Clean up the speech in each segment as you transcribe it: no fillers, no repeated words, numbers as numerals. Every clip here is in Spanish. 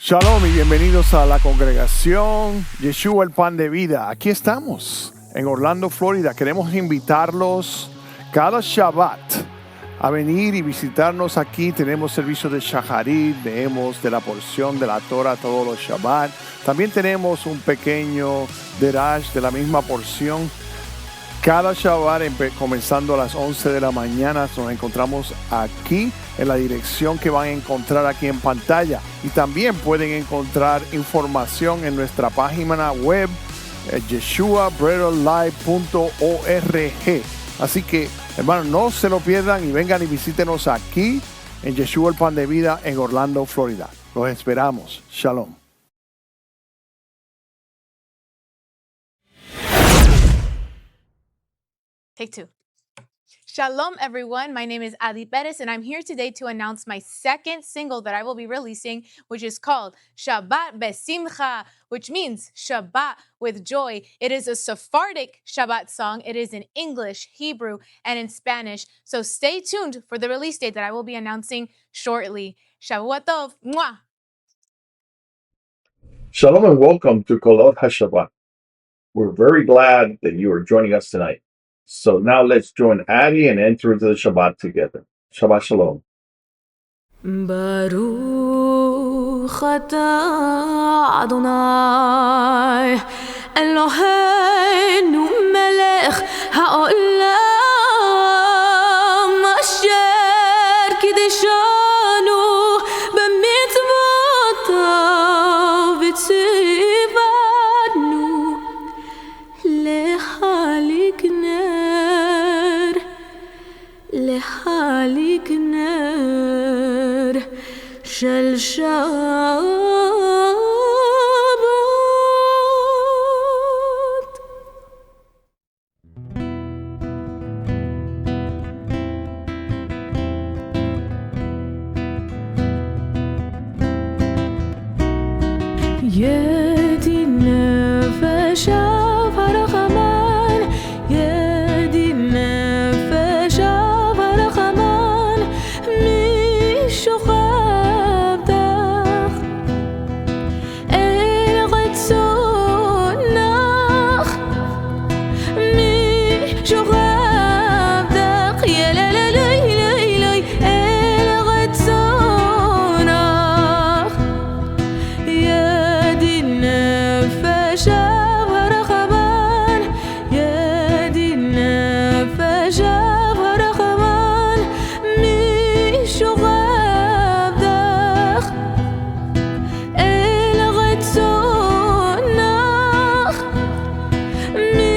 Shalom y bienvenidos a la congregación Yeshua el Pan de Vida. Aquí estamos en Orlando, Florida. Queremos invitarlos cada Shabbat a venir y visitarnos aquí. Tenemos servicio de Shacharit, leemos de la porción de la Torah todos los Shabbat. También tenemos un pequeño derash de la misma porción. Cada Shabbat, comenzando a las 11 de la mañana, nos encontramos aquí en la dirección que van a encontrar aquí en pantalla. Y también pueden encontrar información en nuestra página web, yeshuabreaderlife.org. Así que, hermanos, no se lo pierdan y vengan y visítenos aquí en Yeshua el Pan de Vida en Orlando, Florida. Los esperamos. Shalom. Take two. Shalom, everyone. My name is Adi Perez, and I'm here today to announce my second single that I will be releasing, which is called Shabbat Besimcha, which means Shabbat with joy. It is a Sephardic Shabbat song. It is in English, Hebrew, and in Spanish. So stay tuned for the release date that I will be announcing shortly. Shavua Tov. Mwah! Shalom and welcome to Kolot HaShabbat. We're very glad that you are joining us tonight. So now let's join Adi and enter into the Shabbat together. Shabbat Shalom. Baruch atah Adonai Eloheinu melech ha'olam asher kideshanu b'mitzvotav v'tzivanu lehalik ner shel Shabbat. Yedi nefeshav harachaman, Yedi nefeshav harachaman, mi shochavdach el retzonach, mi shochavdach yelelelelelelel el retzonach. Yedi nefeshav harachaman, Yedi nefeshav harachaman, mi shochavdach el retzonach, mi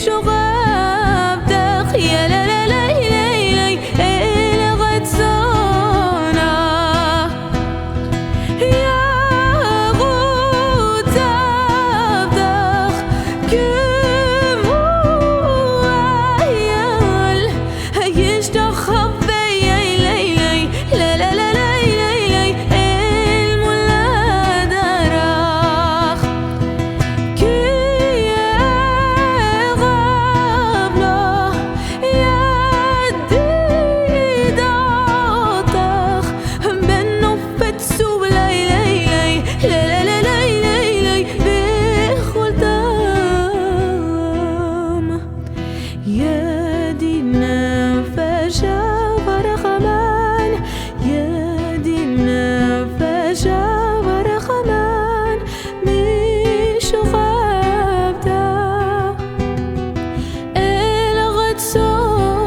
shochavdach yelelelelelel el retzonach. Yarut avdach kemo ayal, yishtachav lelelelelelel el mulad arach, ki yerav lo yadidotach benofetzu lelelelelelel bechol tam. Yedi nefeshav harachaman, Yedi nefeshav harachaman, mi shochavdach el retzonach,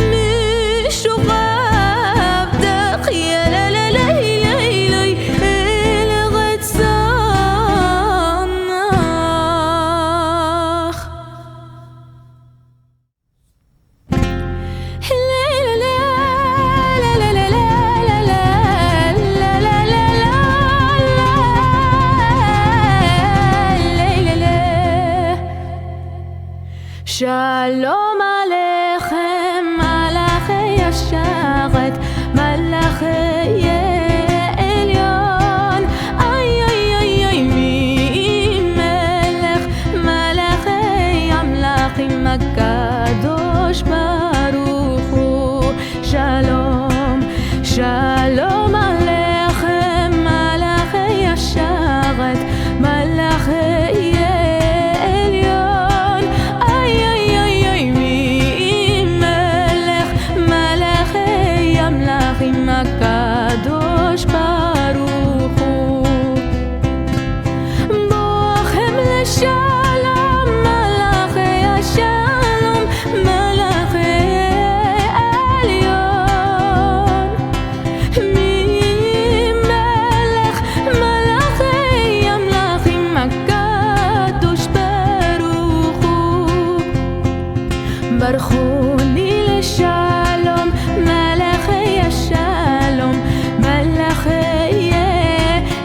mi shochavdach yelelelelelel el retzonach. Shalom Aleichem, Malachei Hasharet, Malachei Elyon, ay ay ay ay mi melech, Malachei Amlachim HaKadosh Baruch Hu. Shalom, Shalom ברכוני לשלום, מלאכי השלום, מלאכי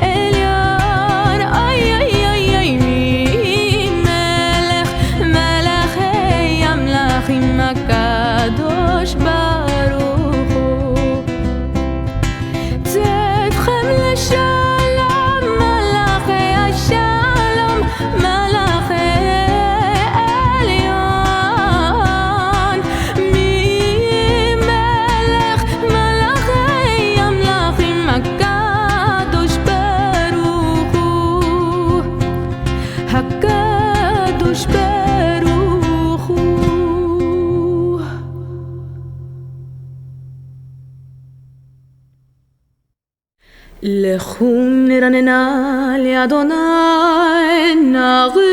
עליון. אוי אוי אוי אוי מי מלך, מלאכי המלכים הקדוש ברוך הוא. צאתכם לשלום, מלאכי השלום, מלאכי עליון. מי מלך, מלאכי המלכים הקדוש ברוך הוא, הקדוש ברוך הוא. לכו נרננה לאדוני, נריע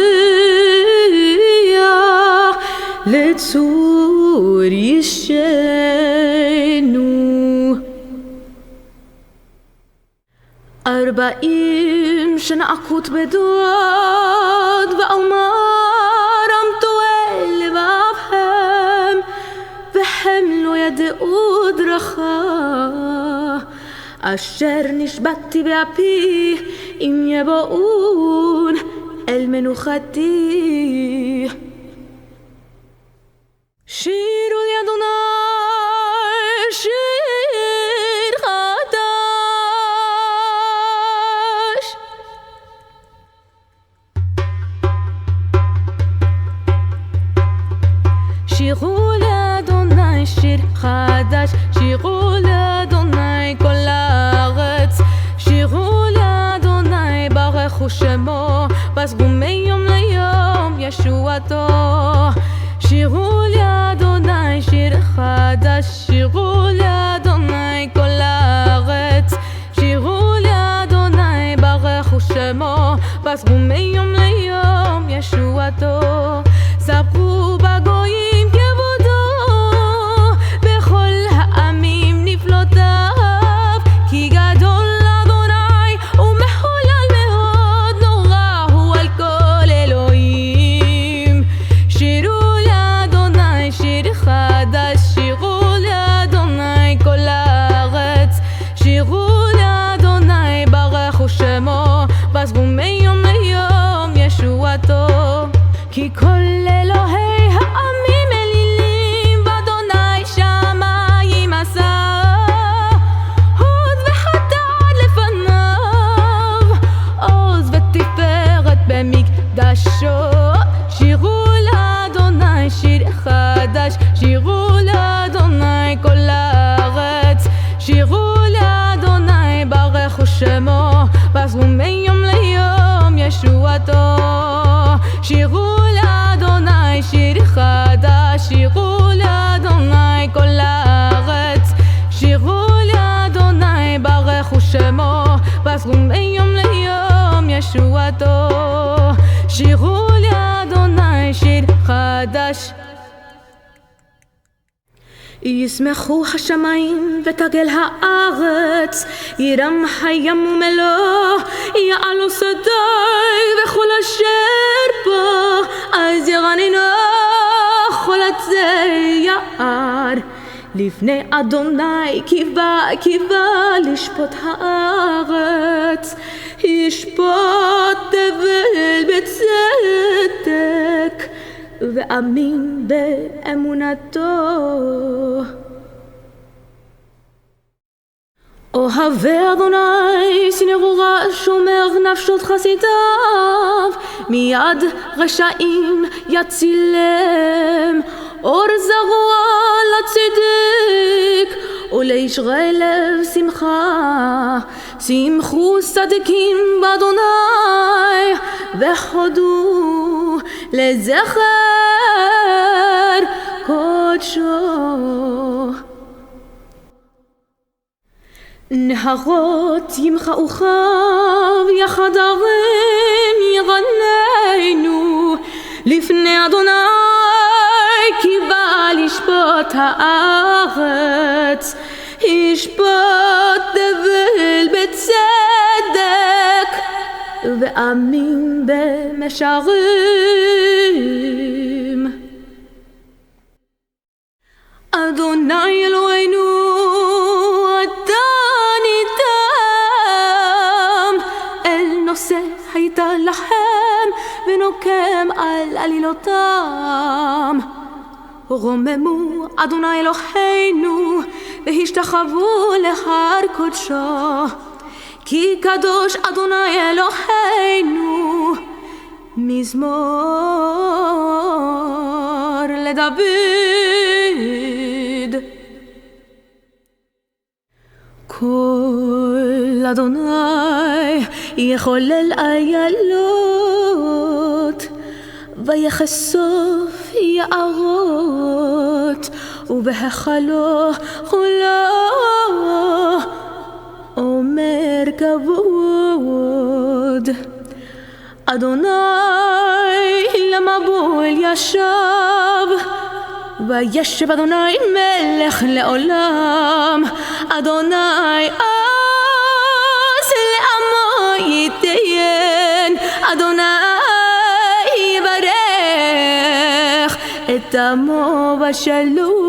לצור אישנו. 40 שנה עקות בדוד, ואומרם תועל לבבהם, והם לא ידעו דרכה. אשר נשבעתי באפי, אם יבואון אל מנוחתי. שירו לאדוני שיר חדש. שירו לאדוני שיר חדש, שירו לאדוני כל הארץ. שירו לאדוני ברכו שמו, פסקו מיום ליום ישועתו. שירו לאדוני שיר חדש, שירו לאדוני כל הארץ. שירו לאדוני ברכו שמו, פסקו מיום ליום ישועתו. ספרו בגויים כבודו, בכל העמים נפלאותיו. כי גדול אדוני ומחולל מאוד, נורא הוא על כל אלוהים. שירו לאדוני שיר חדש, שירו לאדוני כל הארץ. שירו לאדוני ברכו שמו, פסקו מיום ליום ישועתו. כי כל אלוהי העמים אלילים, באדוני שמיים עשה. הוד וחטאת לפניו, עוז ותפארת במקדשו. שירו לאדוני שיר חדש, שירו לאדוני כל הארץ. שירו לאדוני ברכו שמו, פסקו מיום ליום ישועתו. שירו לאדוני שיר חדש, שירו לאדוני כל הארץ. שירו לאדוני ברכו שמו, פסקו מיום ליום ישועתו. שירו לאדוני שיר חדש. ישמחו השמיים ותגל הארץ, ירם הים ומלוא, יעלו שדי וכל אשר בו. אז ירננו כל עצי יער, לפני אדוני קיווה קיווה לשפוט הארץ. ישפוט תבל בצדק, ואמין באמונתו. אוהבי אדוני שנאו רע, שומר נפשות חסידיו. מיד רשעים יצילם, אור זרוע לצדק, ולישרי לב שמחה. שמחו צדיקים באדוני, והודו לזכר קודשו. נהרות ימחאו חב, יחד ערים ירננו. לפני אדוני קיווה לשפוט הארץ. ישפוט תבל בצדק, ואמין במשרים. על עלילותם. רוממו אדוני אלוהינו והשתחוו להר קודשו, כי קדוש אדוני אלוהינו. מזמור לדוד. כל אדוני יחולל איילות, ויחשוף יערות, ובהיכלו כולו אומר כבוד. אדוני למבול ישב, וישב אדוני מלך לעולם. אדוני אז לעמו ייתן, אדוני יברך את עמו בשלום.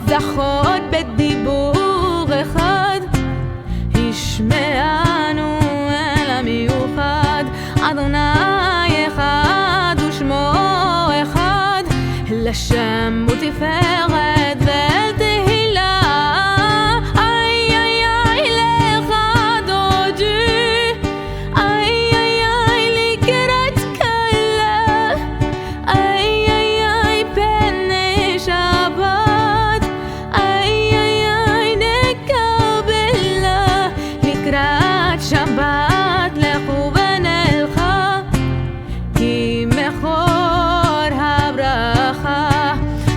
זכות בדיבור אחד, ישמענו אל המיוחד. אדוני אחד ושמו אחד, לשם ותפארת ואל תהילה. איי איי איי לך דודי, איי איי איי לקראת כלה, איי איי איי פני שבת, שבת לכו ונלכה, כי מקור הברכה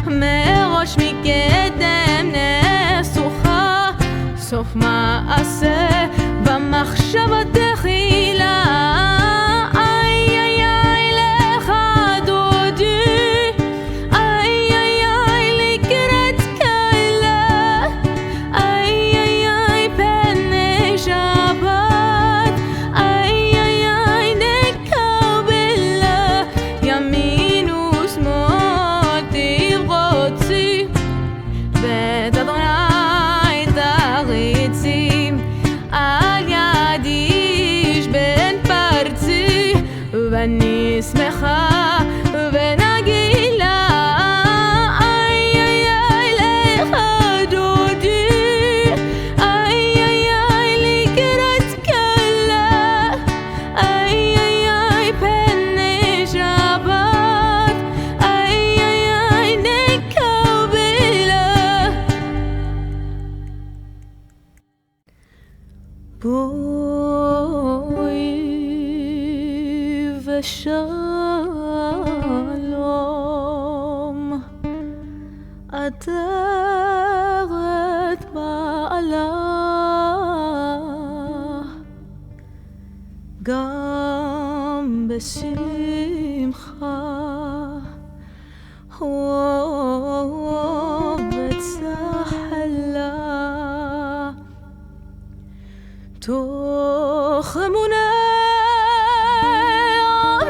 מראש מקדם נסוכה. סוף מעשה במחשבה תחילה. איי איי איי לך דודי, איי איי איי לקראת כלה, איי איי איי פני שבת, איי איי איי נקבלה. ימין ושמאל תרוצי, ואת אדוני תריצי. אל יד איש בן פרצי, ואני שמחה ונגילה. איי איי איי לך דודי, איי איי איי לקראת כלה, איי איי איי פני שבת, איי איי איי נקבלה. בואי ושלום, עטרת בעלה, גם בשמחה ובצהלה, תוך אמונה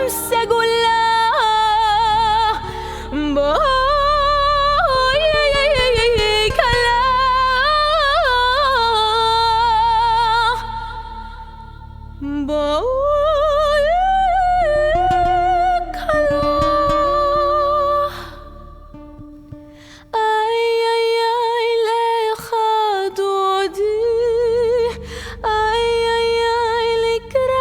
סגולה. בואי כלה, בואי כלה. איי איי איי לך דודי, איי איי איי לקראת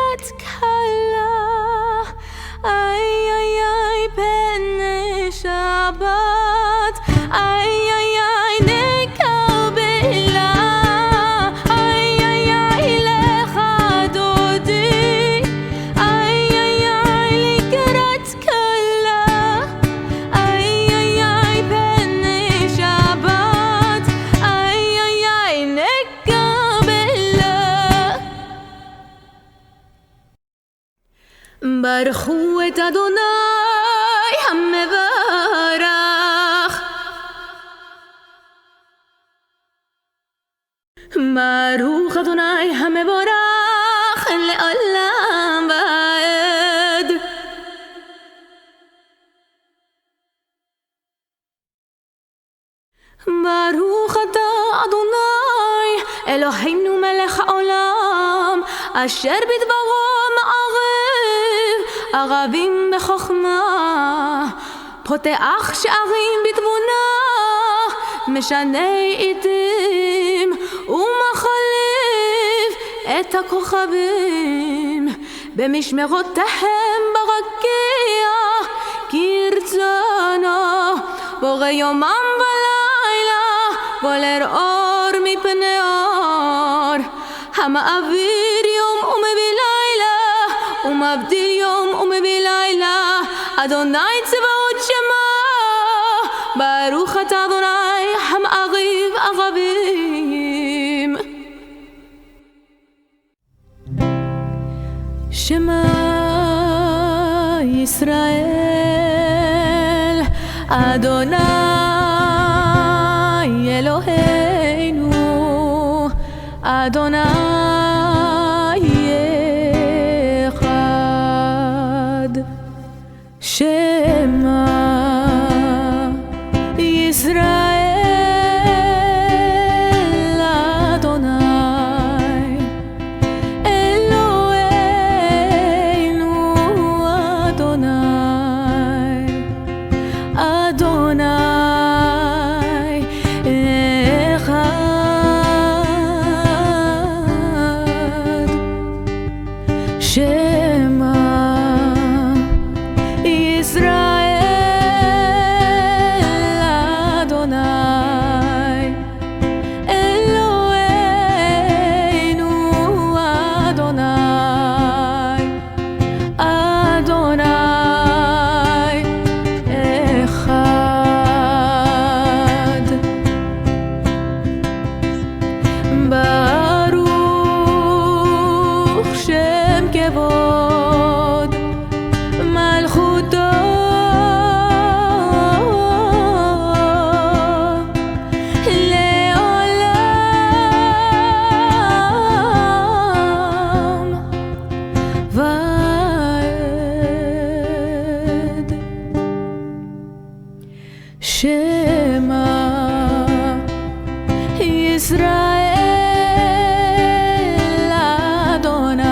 ברכו את אדוני המברך. ברוך אדוני המבורך לעולם ועד. ברוך אתה אדוני אלוהינו מלך העולם, אשר בדברו מערב ערבים בחוכמה, פותח שערים בתבונה, משנה עתים ומחליף את הכוכבים, במשמרותיהם ברקיע כרצונו, בורא יומם ולילה גולל אור מפני אור, המעביר יום ומביא לילה ומבדיל יום ומביא לילה, אדוני צבאות שמו, ברוך אתה אדוני המעריב ערבים. שמע ישראל אדוני אלוהינו אדוני אחד. שמע ישראל אדוני אלוהינו אדוני אדוני אחד. שמע ישראל אדוני אלוהינו אדוני אדוני אחד. ברוך שם כבוד מלכותו לעולם ועד. שמע ישראל אדוני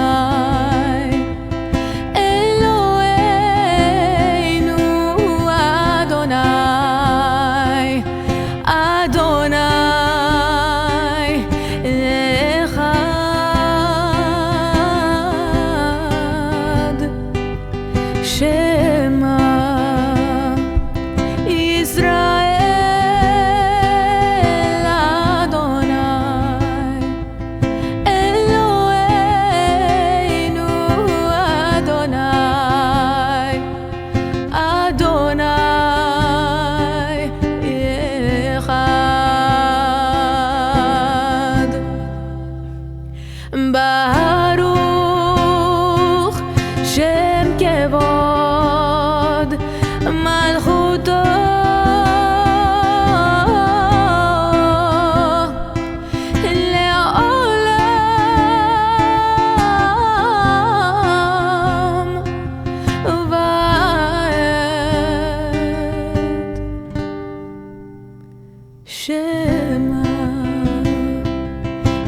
אלוהינו אדוני אדוני אחד. שמע ישראל אדוני אלוהינו אדוני אדוני אחד. ברוך שם כבוד מלכותו לעולם ועד. שמע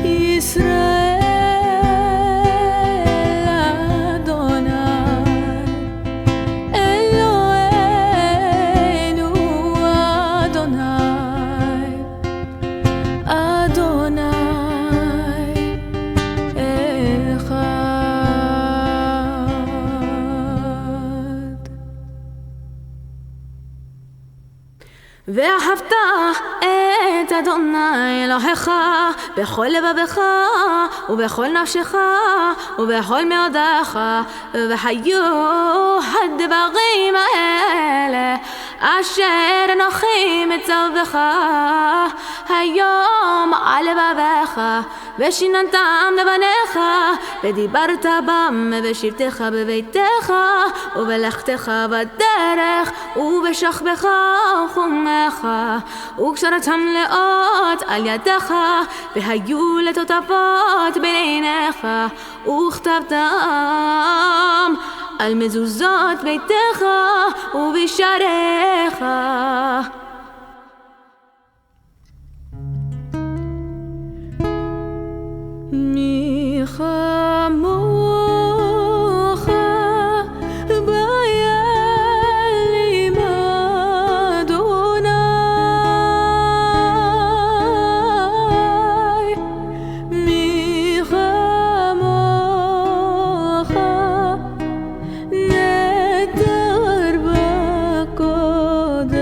ישראל אדוני אלוהינו אדוני אדוני אחד. ואהבת את אדוני אלוהיך בכל לבבך ובכל נפשך ובכל מאודיך, והיו הדברים האלה אשר אנוכי מצווך היום על לבבך ושיננתם לבניך, ודיברת בם בשבתך בביתך, ובלכתך בדרך, ובשכבך וחומך, וקשרתם לאות על ידך, והיו לטוטפות בין עיניך, וכתבתם על מזוזות ביתך ובשעריך. מי כמוך באלים אדוני, מי כמוך נדר בקודש,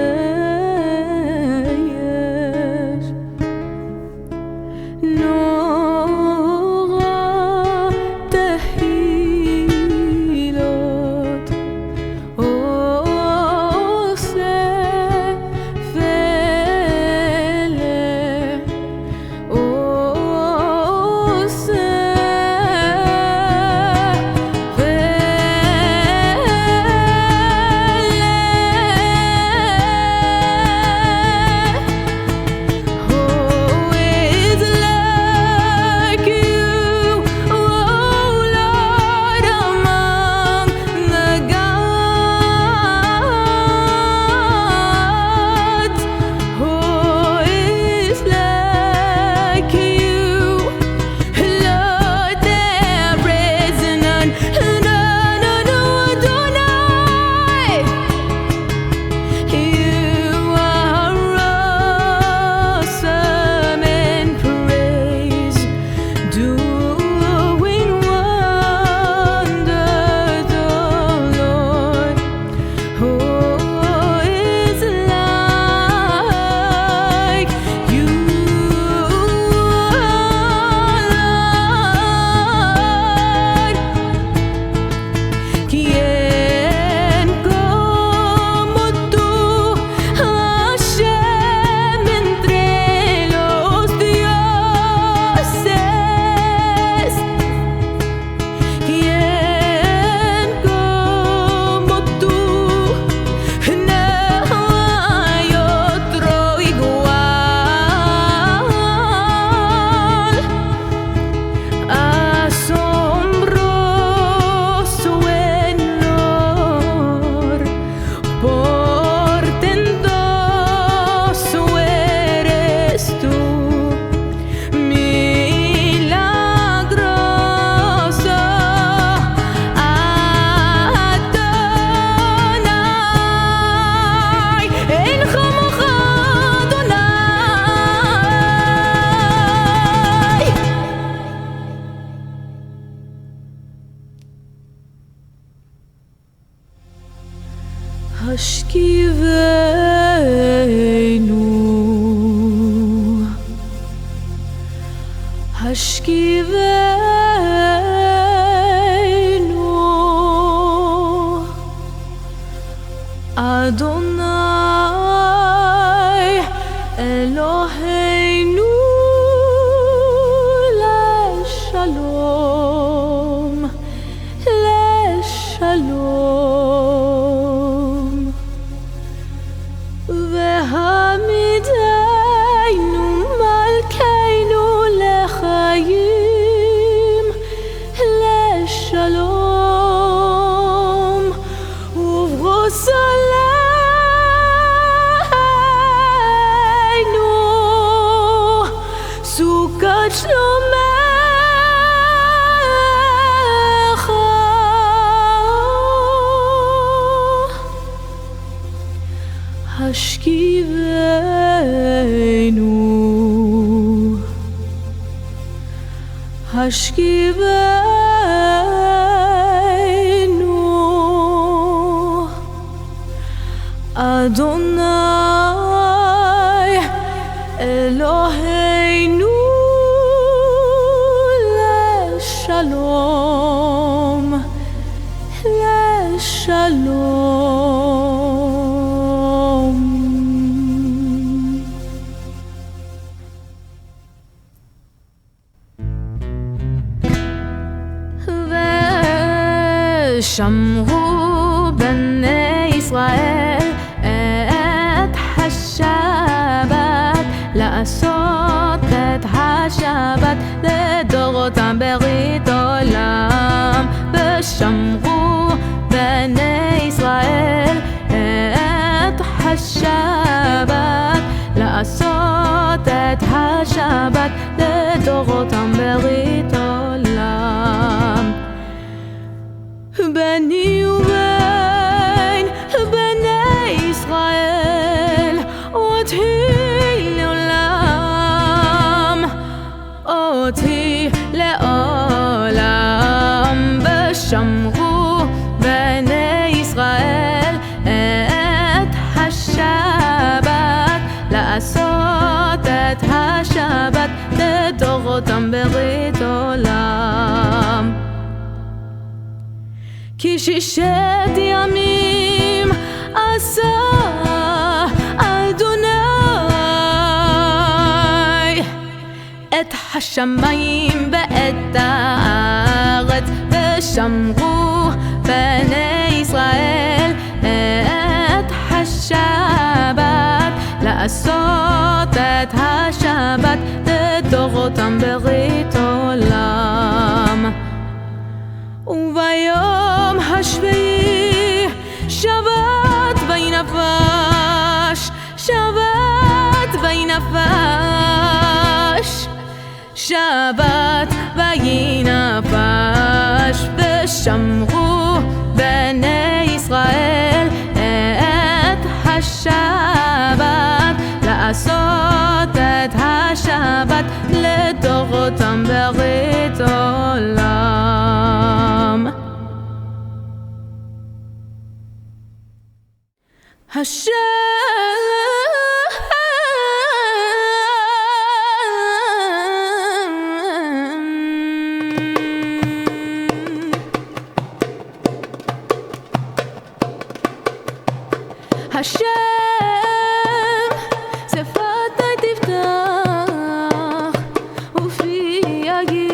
השכיבנו, השכיבנו, אדוני אלוהינו לשלום, לשלום, והעמידנו מלכנו לחיים, לשלום, ובגוזלנו סוכת שלומך, השכיבנו, השכיבנו, אדוני אלוהינו לשלום, לשלום. ושמרו בני ישראל את השבת, לעשות את השבת לדורותם ברית עולם. ושמרו בני ישראל את השבת, לעשות את השבת לדורותם ברית עולם. בני ובין בני ישראל אותי לעולם, אותי לעולם. ושמרו בני ישראל את השבת, לעשות את השבת לדורותם ברית עולם. כי 6 ימים עשה אדוני את השמיים ואת הארץ. ושמרו בני ישראל את השבת, לעשות את השבת לדורותם ברית עולם. וביום השביעי שבת וינפש, שבת וינפש, שבת וינפש. ושמרו בני ישראל את השבת, לעשות את השבת לדורותם ברית עולם. השם שפתי תפתח ופי יגיד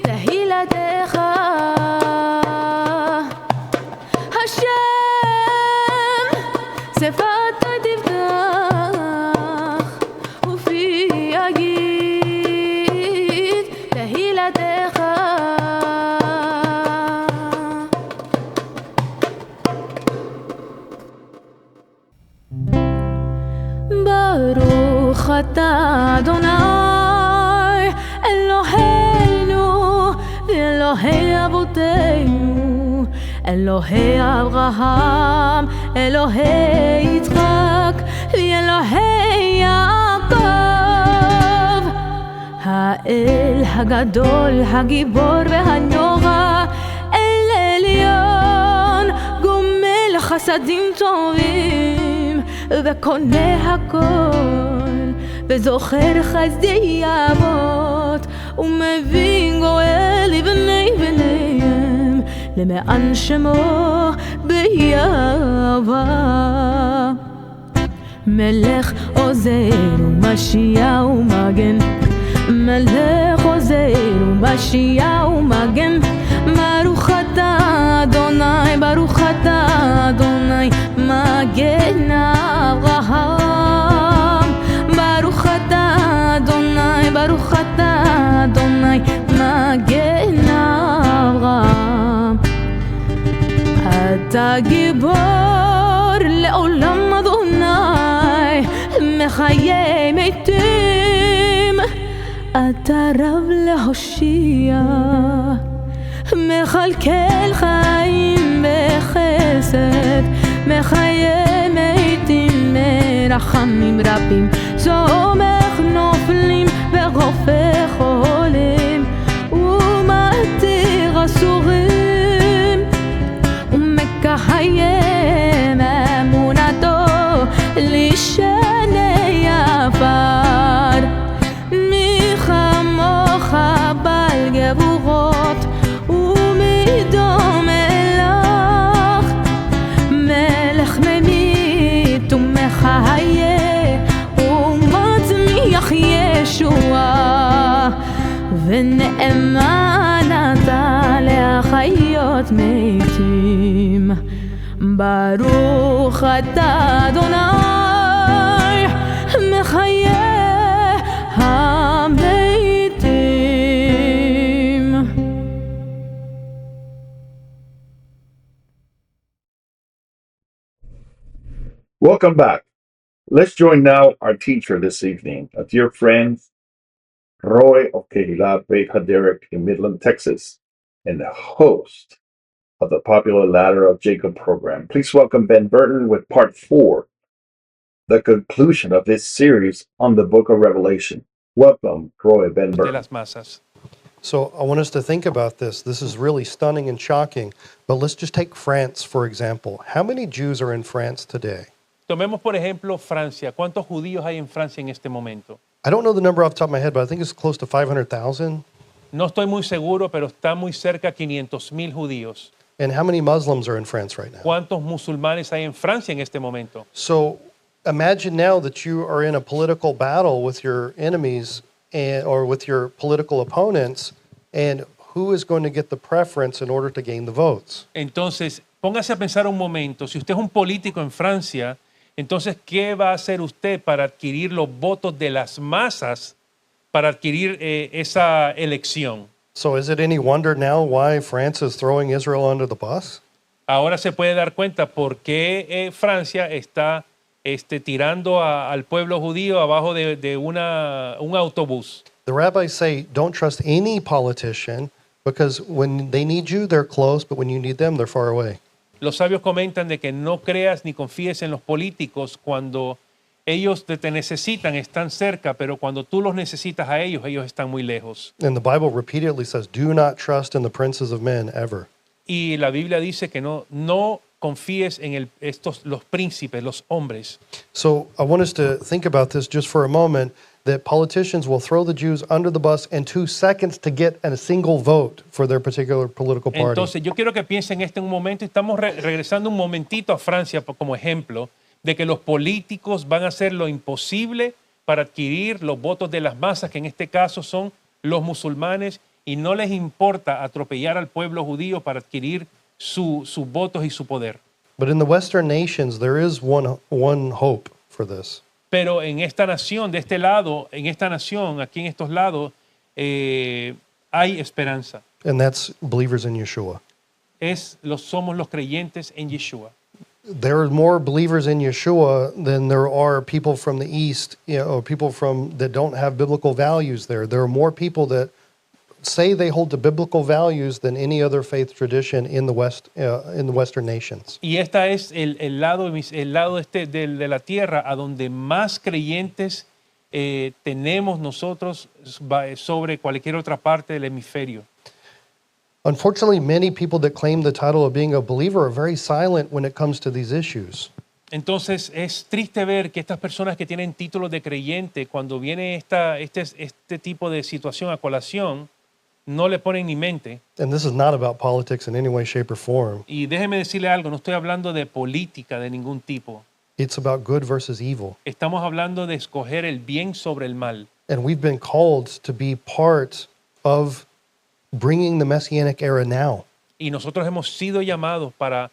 תהילתך. השם שפתי תפתח ופי יגיד תהילתך. ברוך אתה אדוני אלוהינו ואלוהי אבותינו, אלוהי אברהם, אלוהי יצחק ואלוהי יעקב. האל הגדול, הגיבור והנורא, אל עליון, גומל חסדים טובים וקונה הכל, וזוכר חסדי אבות, ומבין גואל לבני בניהם למען שמו ביהבה. מלך עוזר ומשיע ומגן, מלך עוזר ומשיע ומגן. ברוך אתה אדוני, ברוך אתה אדוני מגן אברהם. ברוך אתה אדוני, ברוך אתה אדוני מגן אברהם. אתה גיבור לעולם אדוני, מחיי מתים. אתה רב להושיע, מכלכל חיים בחסד, מחיי מתים מרחמים רבים. סומך נופלים ורופא חולים, ומתיר אסורים, ומקיים אמונתו לשני עפר. מי כמוך בעל גבורות ומדומה לך, מלך ממית ומחיה ומצמיח ישועה, ונאמן אתה מהחיות מתים. ברוך אתה אדוני מחיי המתים. Welcome back. Let's join now our teacher this evening, a dear friend, Roy of Kehilah Beit Haderek in Midland, Texas, and the host of the popular Ladder of Jacob program. Please welcome Ben Burton with part 4, the conclusion of this series on the book of Revelation. Welcome, Roy Ben de Burton. las masas. So I want us to think about this. This is really stunning and shocking. But let's just take France, for example. How many Jews are in France today? Tomemos por ejemplo Francia. ¿Cuántos judíos hay en Francia en este momento? I don't know the number off the top of my head, but I think it's close to 500,000. No estoy muy seguro, pero está muy cerca 500,000 judíos. And how many Muslims are in France right now? ¿Cuántos musulmanes hay en Francia en este momento? So imagine now that you are in a political battle with your enemies or with your political opponents, and who is going to get the preference in order to gain the votes? Entonces, póngase a pensar un momento. Si usted es un político en Francia, entonces, ¿qué va a hacer usted para adquirir los votos de las masas para adquirir esa elección? So is it any wonder now why France is throwing Israel under the bus? Ahora se puede dar cuenta por qué Francia está tirando al pueblo judío abajo de un autobús. The rabbis say, don't trust any politician because when they need you, they're close, but when you need them, they're far away. Los sabios comentan de que no creas ni confíes en los políticos cuando ellos te necesitan, están cerca, pero cuando tú los necesitas a ellos, ellos están muy lejos. And the Bible repeatedly says, do not trust in the princes of men ever. Y la Biblia dice que no confíes en los príncipes, los hombres. So I want us to think about this just for a moment, that politicians will throw the Jews under the bus in 2 seconds to get a single vote for their particular political party. Entonces, yo quiero que piensen en un momento, y estamos regresando un momentito a Francia como ejemplo, de que los políticos van a hacer lo imposible para adquirir los votos de las masas, que en este caso son los musulmanes, y no les importa atropellar al pueblo judío para adquirir sus votos y su poder. But in the Western nations, there is one hope for this. Pero en esta nación, de este lado, en esta nación, aquí en estos lados, hay esperanza. And that's believers in Yeshua. Somos los creyentes en Yeshua. There are more believers in Yeshua than there are people from the East, or people that don't have biblical values there. There are more people that say they hold to biblical values than any other faith tradition in the West, in the Western nations. Y esta es el lado de la tierra a donde más creyentes tenemos nosotros sobre cualquier otra parte del hemisferio. Unfortunately, many people that claim the title of being a believer are very silent when it comes to these issues. Es triste ver que estas personas que tienen títulos de creyente, cuando viene este tipo de situación a colación, no le ponen ni mente. And this is not about politics in any way, shape, or form. Y déjeme decirle algo, no estoy hablando de política de ningún tipo. It's about good versus evil. Estamos hablando de escoger el bien sobre el mal. And we've been called to be part of bringing the Messianic era now. Y nosotros hemos sido llamados para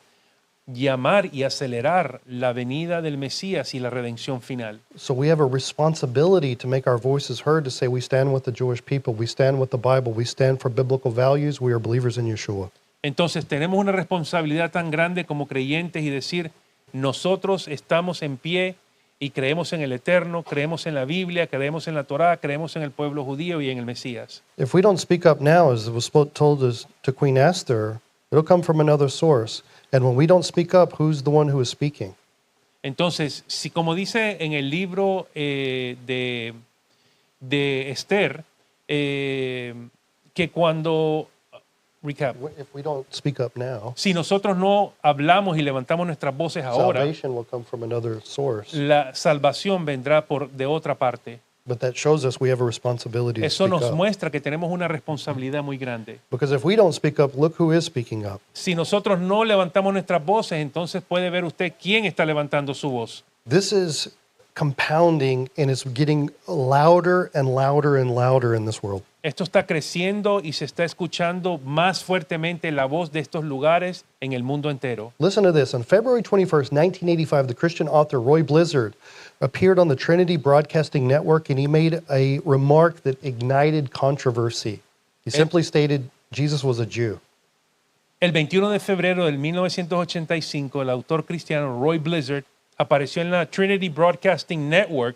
llamar y acelerar la venida del Mesías y la redención final. So we have a responsibility to make our voices heard, to say we stand with the Jewish people, we stand with the Bible, we stand for biblical values, we are believers in Yeshua. Entonces tenemos una responsabilidad tan grande como creyentes y decir, nosotros estamos en pie y creemos en el Eterno, creemos en la Biblia, creemos en la Torá, creemos en el pueblo judío y en el Mesías. If we don't speak up now, as was told us to Queen Esther, it'll come from another source. And when we don't speak up, who's the one who is speaking? Entonces, si como dice en el libro de Esther, que cuando recap, If we don't speak up now, si nosotros no hablamos y levantamos nuestras voces ahora, salvation will come from another source. la salvación vendrá de otra parte. But that shows us we have a responsibility to Eso speak nos up. muestra que tenemos una responsabilidad muy grande. Because if we don't speak up, look who is speaking up. Si nosotros no levantamos nuestras voces, entonces puede ver usted quién está levantando su voz. This is compounding, and it's getting louder and louder and louder in this world. Esto está creciendo y se está escuchando más fuertemente la voz de estos lugares en el mundo entero. Listen to this. On February 21st, 1985, the Christian author Roy Blizzard appeared on the Trinity Broadcasting Network and he made a remark that ignited controversy. He simply stated Jesus was a Jew. El 21 de febrero del 1985, el autor cristiano Roy Blizzard apareció en la Trinity Broadcasting Network,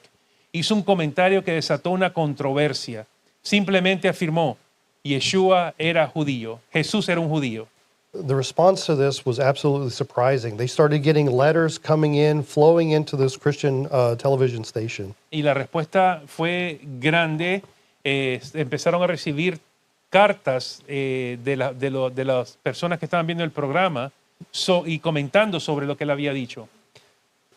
hizo un comentario que desató una controversia. Simplemente afirmó, Yeshua era judío, Jesús era un judío. The response to this was absolutely surprising. They started getting letters coming in, flowing into this Christian television station. Y la respuesta fue grande. Empezaron a recibir cartas de las personas que estaban viendo el programa y comentando sobre lo que él había dicho.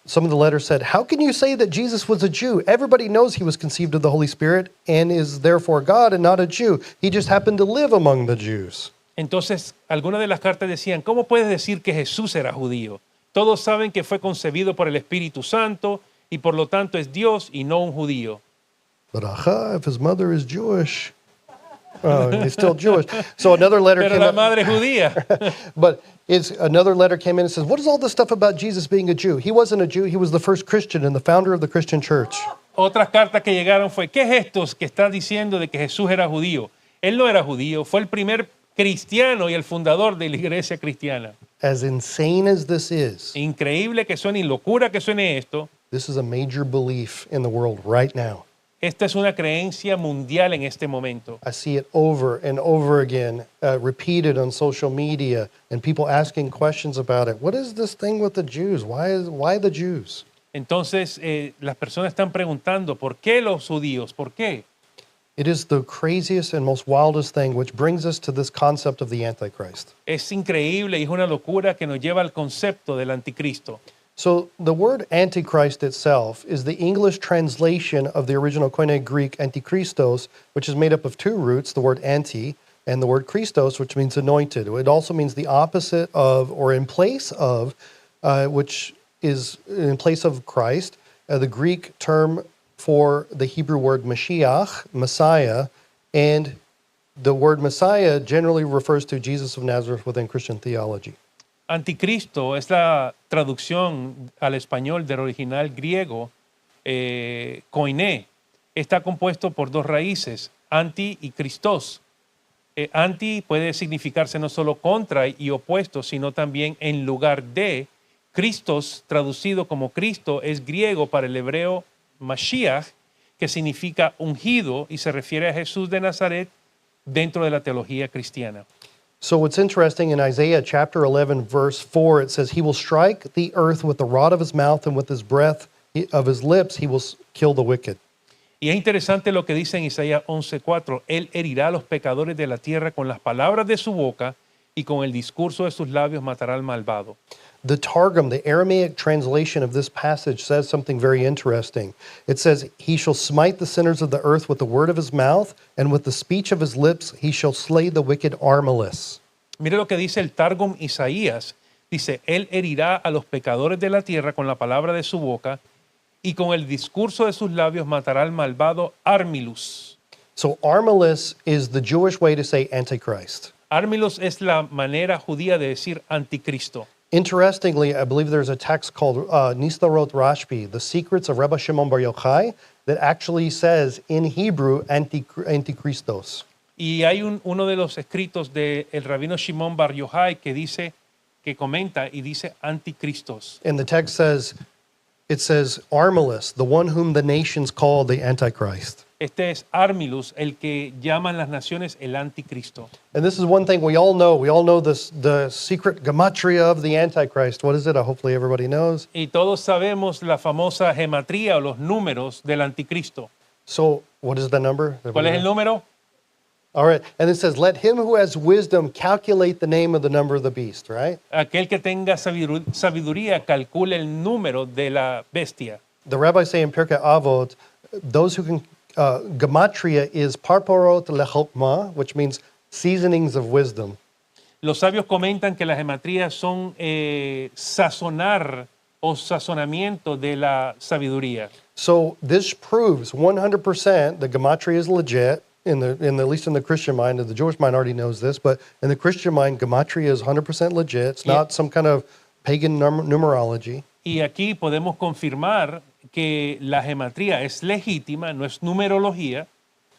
Some of the letters said, "How can you say that Jesus was a Jew? Everybody knows he was conceived of the Holy Spirit and is therefore God and not a Jew. He just happened to live among the Jews." Entonces, algunas de las cartas decían, ¿cómo puedes decir que Jesús era judío? Todos saben que fue concebido por el Espíritu Santo y por lo tanto es Dios y no un judío. But aha, if his mother is Jewish, he's still Jewish. So another letter Pero came la up. madre es judía. But another letter came in and says, what is all this stuff about Jesus being a Jew? He wasn't a Jew. He was the first Christian and the founder of the Christian church. Otras cartas que llegaron fue, ¿qué es esto que está diciendo de que Jesús era judío? Él no era judío, fue el primer cristiano y el fundador de la iglesia cristiana. As insane as this is, Increíble que suene y locura que suene esto, this is a major belief in the world right now. esta es una creencia mundial en este momento. I see it over and over again, repeated on social media, and people asking questions about it. What is this thing with the Jews? Why the Jews? Entonces, las personas están preguntando, ¿por qué los judíos? ¿Por qué? It is the craziest and most wildest thing, which brings us to this concept of the Antichrist. Es increíble y es una locura que nos lleva al concepto del anticristo. So the word Antichrist itself is the English translation of the original Koine Greek Antichristos, which is made up of two roots, the word anti and the word Christos, which means anointed. It also means the opposite of or in place of, which is in place of Christ. The Greek term for the Hebrew word Mashiach, Messiah, and the word Messiah generally refers to Jesus of Nazareth within Christian theology. Anticristo es la traducción al español del original griego koiné. Está compuesto por dos raíces, anti y Christos. Anti puede significarse no solo contra y opuesto, sino también en lugar de. Christos, traducido como Cristo, es griego para el hebreo Mashiach, que significa ungido y se refiere a Jesús de Nazaret dentro de la teología cristiana. So what's interesting in Isaiah chapter 11, verse 4, it says, he will strike the earth with the rod of his mouth and with his breath of his lips, he will kill the wicked. Y es interesante lo que dice en Isaías 11:4, él herirá a los pecadores de la tierra con las palabras de su boca y con el discurso de sus labios matará al malvado. The Targum, the Aramaic translation of this passage, says something very interesting. It says, he shall smite the sinners of the earth with the word of his mouth, and with the speech of his lips he shall slay the wicked armless. Mire lo que dice el Targum Isaías. Dice, él herirá a los pecadores de la tierra con la palabra de su boca, y con el discurso de sus labios matará al malvado Armilus. So armless is the Jewish way to say Antichrist. Armilus es la manera judía de decir anticristo. Interestingly, I believe there's a text called Nistarot Rashbi, The Secrets of Rabbi Shimon Bar Yochai, that actually says in Hebrew, Antichristos. Y hay uno de los escritos del rabino Shimon Bar Yochai que comenta y dice anticristos. And the text says, it says, Armilus, the one whom the nations call the Antichrist. Este es Armilus, el que llaman las naciones el anticristo. And this is one thing we all know. We all know this, the secret gematria of the Antichrist. What is it? Hopefully everybody knows. Y todos sabemos la famosa gematría o los números del anticristo. So what is the number? ¿Cuál es el número? All right. And it says, let him who has wisdom calculate the name of the number of the beast, right? Aquel que tenga sabiduría calcule el número de la bestia. The rabbis say in Pirkei Avot, those who can, gematria is parporot lechokma, which means seasonings of wisdom. Los sabios comentan que las gematrías son sazonar o sazonamiento de la sabiduría. So this proves 100% the gematria is legit. at least in the Christian mind, and the Jewish mind already knows this, but in the Christian mind, gematria is 100% legit. It's Yeah. not some kind of pagan numerology. Y aquí podemos confirmar que la gematría es legítima, no es numerología,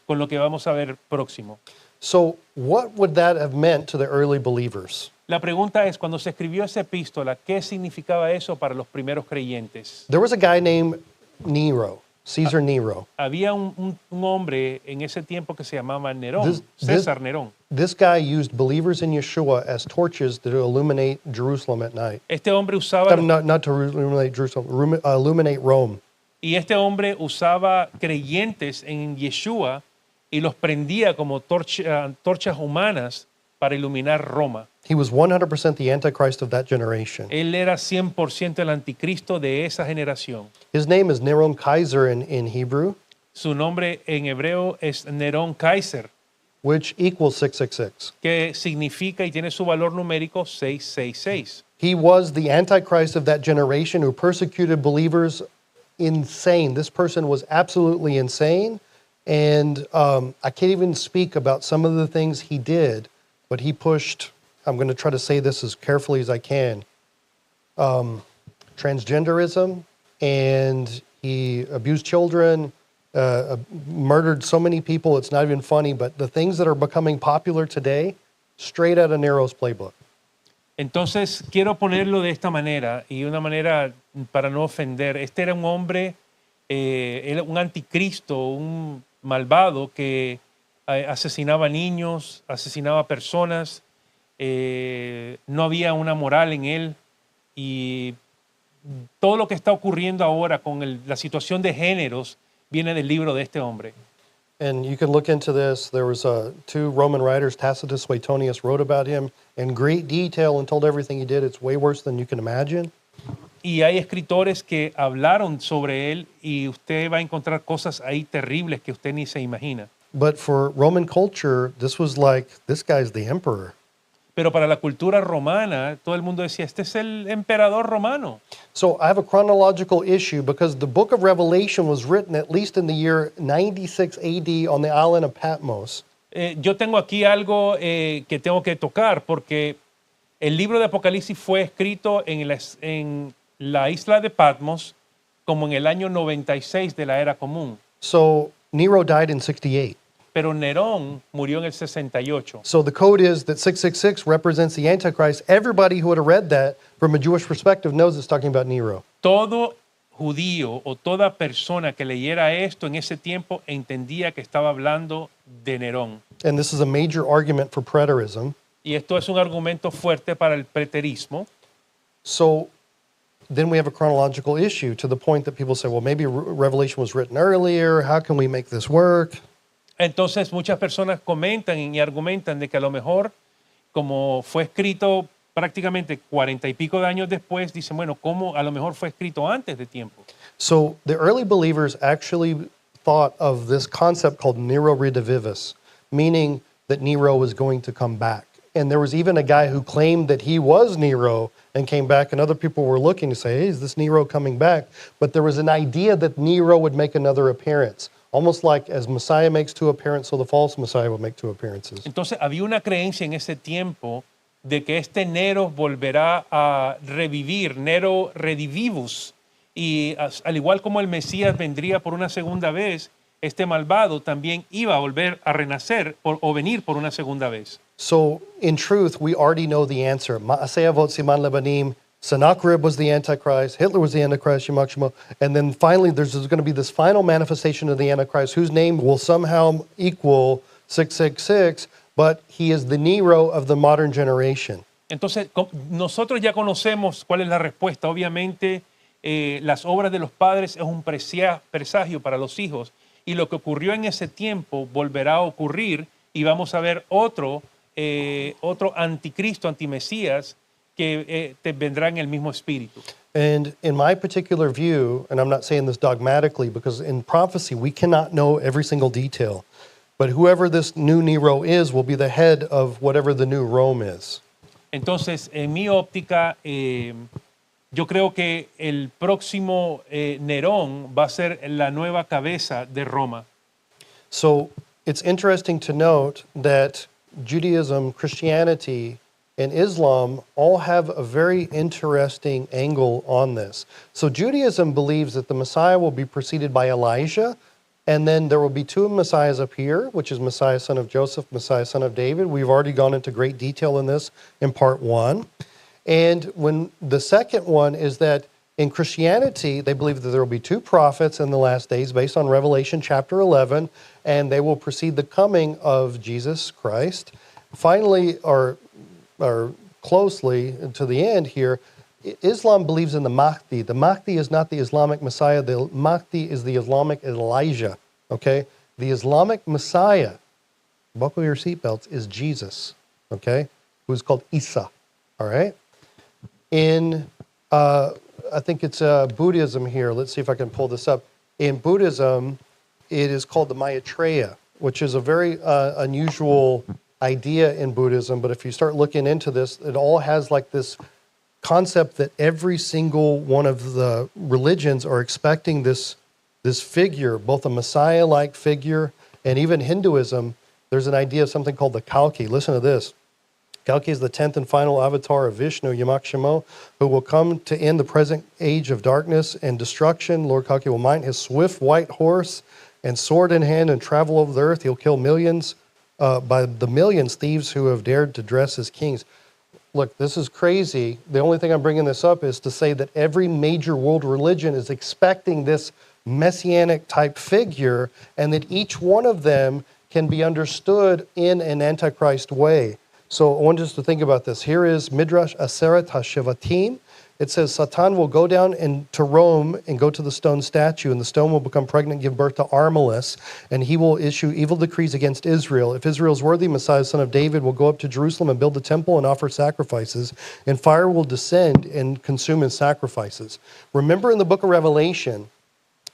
con lo que vamos a ver próximo. So, what would that have meant to the early believers? La pregunta es, cuando se escribió esa epístola, ¿qué significaba eso para los primeros creyentes? There was a guy named Nero, Caesar Nero. Había un hombre en ese tiempo que se llamaba Nerón, This- César Nerón. This guy used believers in Yeshua as torches to illuminate Jerusalem at night. Este hombre usaba Not to illuminate Jerusalem, illuminate Rome. y este hombre usaba creyentes en Yeshua y los prendía como torchas humanas para iluminar Roma. He was 100% the Antichrist of that generation. Él era 100% el anticristo de esa generación. His name is Neron Kaiser in Hebrew, Su nombre en hebreo es Nerón Kaiser, which equals 666. que significa y tiene su valor numérico 666. He was the Antichrist of that generation who persecuted believers insane. This person was absolutely insane. And I can't even speak about some of the things he did, but he pushed, I'm going to try to say this as carefully as I can, transgenderism, and he abused children, murdered so many people, it's not even funny, but the things that are becoming popular today, straight out of Nero's playbook. Entonces, quiero ponerlo de esta manera, y una manera para no ofender. Este era un hombre, era un anticristo, un malvado que asesinaba niños, asesinaba personas, no había una moral en él, y todo lo que está ocurriendo ahora con la situación de géneros viene del libro de este hombre. And you can look into this. There was two Roman writers, Tacitus, Suetonius, wrote about him in great detail and told everything he did. It's way worse than you can imagine. Y hay escritores que hablaron sobre él y usted va a encontrar cosas ahí terribles que usted ni se imagina. But for Roman culture, this was like, this guy's the emperor. Pero para la cultura romana, todo el mundo decía, este es el emperador romano. So I have a chronological issue because the book of Revelation was written at least in the year 96 AD on the island of Patmos. Yo tengo aquí algo que tengo que tocar porque el libro de Apocalipsis fue escrito en la isla de Patmos como en el año 96 de la era común. So Nero died in 68. Pero Nerón murió en el 68. So the code is that 666 represents the Antichrist. Everybody who would have read that from a Jewish perspective knows it's talking about Nero. Todo judío o toda persona que leyera esto en ese tiempo entendía que estaba hablando de Nerón. And this is a major argument for preterism. Y esto es un argumento fuerte para el preterismo. So then we have a chronological issue to the point that people say, well, maybe Revelation was written earlier. How can we make this work? Entonces muchas personas comentan y argumentan de que a lo mejor, como fue escrito prácticamente 40 y pico de años después, dicen, bueno, ¿cómo a lo mejor fue escrito antes de tiempo? So the early believers actually thought of this concept called Nero redivivus, meaning that Nero was going to come back. And there was even a guy who claimed that he was Nero and came back, and other people were looking to say, hey, is this Nero coming back? But there was an idea that Nero would make another appearance. Almost like as Messiah makes two appearances, so the false Messiah will make two appearances. Entonces había una creencia en ese tiempo de que este Nero volverá a revivir, Nero redivivus, y al igual como el Mesías vendría por una segunda vez, este malvado también iba a volver a renacer o venir por una segunda vez. So in truth, we already know the answer. Ma'aseh Avot Siman Lebanim, Sennacherib was the Antichrist, Hitler was the Antichrist, Yemak Shemo, and then finally there's going to be this final manifestation of the Antichrist whose name will somehow equal 666, but he is the Nero of the modern generation. Entonces, nosotros ya conocemos cuál es la respuesta. Obviamente, las obras de los padres es un presagio para los hijos, y lo que ocurrió en ese tiempo volverá a ocurrir, y vamos a ver otro anticristo, antimesías, que te vendrá en el mismo espíritu. And in my particular view, and I'm not saying this dogmatically, because in prophecy we cannot know every single detail, but whoever this new Nero is will be the head of whatever the new Rome is. Entonces, en mi óptica, yo creo que el próximo Nerón va a ser la nueva cabeza de Roma. So it's interesting to note that Judaism, Christianity, and Islam all have a very interesting angle on this. So Judaism believes that the Messiah will be preceded by Elijah, and then there will be two Messiahs up here, which is Messiah, son of Joseph, Messiah, son of David. We've already gone into great detail in this in part 1. And when the second one is that in Christianity, they believe that there will be two prophets in the last days based on Revelation chapter 11, and they will precede the coming of Jesus Christ. Finally, or closely to the end here, Islam believes in the Mahdi. The Mahdi is not the Islamic Messiah. The Mahdi is the Islamic Elijah, okay? The Islamic Messiah, buckle your seatbelts, is Jesus, okay? Who's called Isa, all right? In, I think it's Buddhism here. Let's see if I can pull this up. In Buddhism, it is called the Maitreya, which is a very unusual idea in Buddhism. But if you start looking into this, it all has like this concept that every single one of the religions are expecting this figure, both a Messiah-like figure, and even Hinduism, there's an idea of something called the Kalki. Listen to this. Kalki is the 10th and final avatar of Vishnu, Yamak Shemo, who will come to end the present age of darkness and destruction. Lord Kalki will mount his swift white horse and sword in hand and travel over the earth. He'll kill millions, by the millions, thieves who have dared to dress as kings. Look, this is crazy. The only thing I'm bringing this up is to say that every major world religion is expecting this messianic type figure, and that each one of them can be understood in an Antichrist way. So I want us to think about this. Here is Midrash Aseret HaShevatim. It says Satan will go down to Rome and go to the stone statue, and the stone will become pregnant and give birth to Armilus, and he will issue evil decrees against Israel. If Israel is worthy, Messiah, son of David, will go up to Jerusalem and build the temple and offer sacrifices, and fire will descend and consume his sacrifices. Remember in the book of Revelation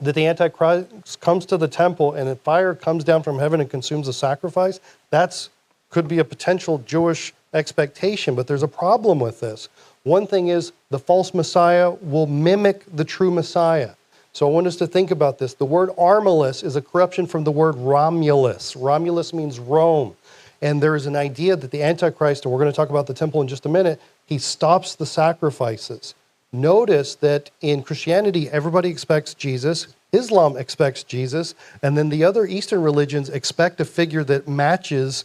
that the Antichrist comes to the temple and the fire comes down from heaven and consumes the sacrifice? That's could be a potential Jewish expectation, but there's a problem with this. One thing is the false Messiah will mimic the true Messiah. So I want us to think about this. The word Armilus is a corruption from the word Romulus. Romulus means Rome. And there is an idea that the Antichrist, and we're going to talk about the temple in just a minute, he stops the sacrifices. Notice that in Christianity, everybody expects Jesus. Islam expects Jesus. And then the other Eastern religions expect a figure that matches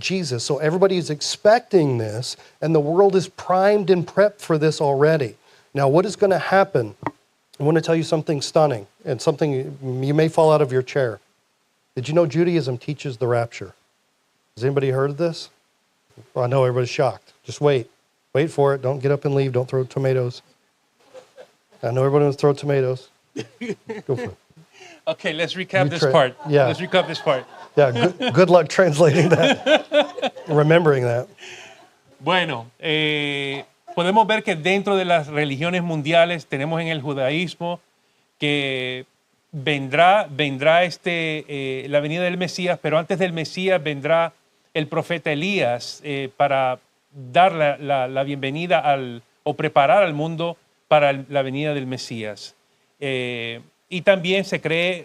Jesus. So everybody is expecting this, and the world is primed and prepped for this already. Now, what is going to happen? I want to tell you something stunning, and something you may fall out of your chair. Did you know Judaism teaches the rapture? Has anybody heard of this? Well, I know everybody's shocked. Just wait. Wait for it. Don't get up and leave. Don't throw tomatoes. I know everybody wants to throw tomatoes. Go for it. Okay, let's recap this part. Yeah. Let's recap this part. Yeah, good luck translating that, remembering that. Bueno, podemos ver que dentro de las religiones mundiales tenemos en el judaísmo que vendrá la venida del Mesías, pero antes del Mesías vendrá el profeta Elías para dar la bienvenida o preparar al mundo para la venida del Mesías. Y también se cree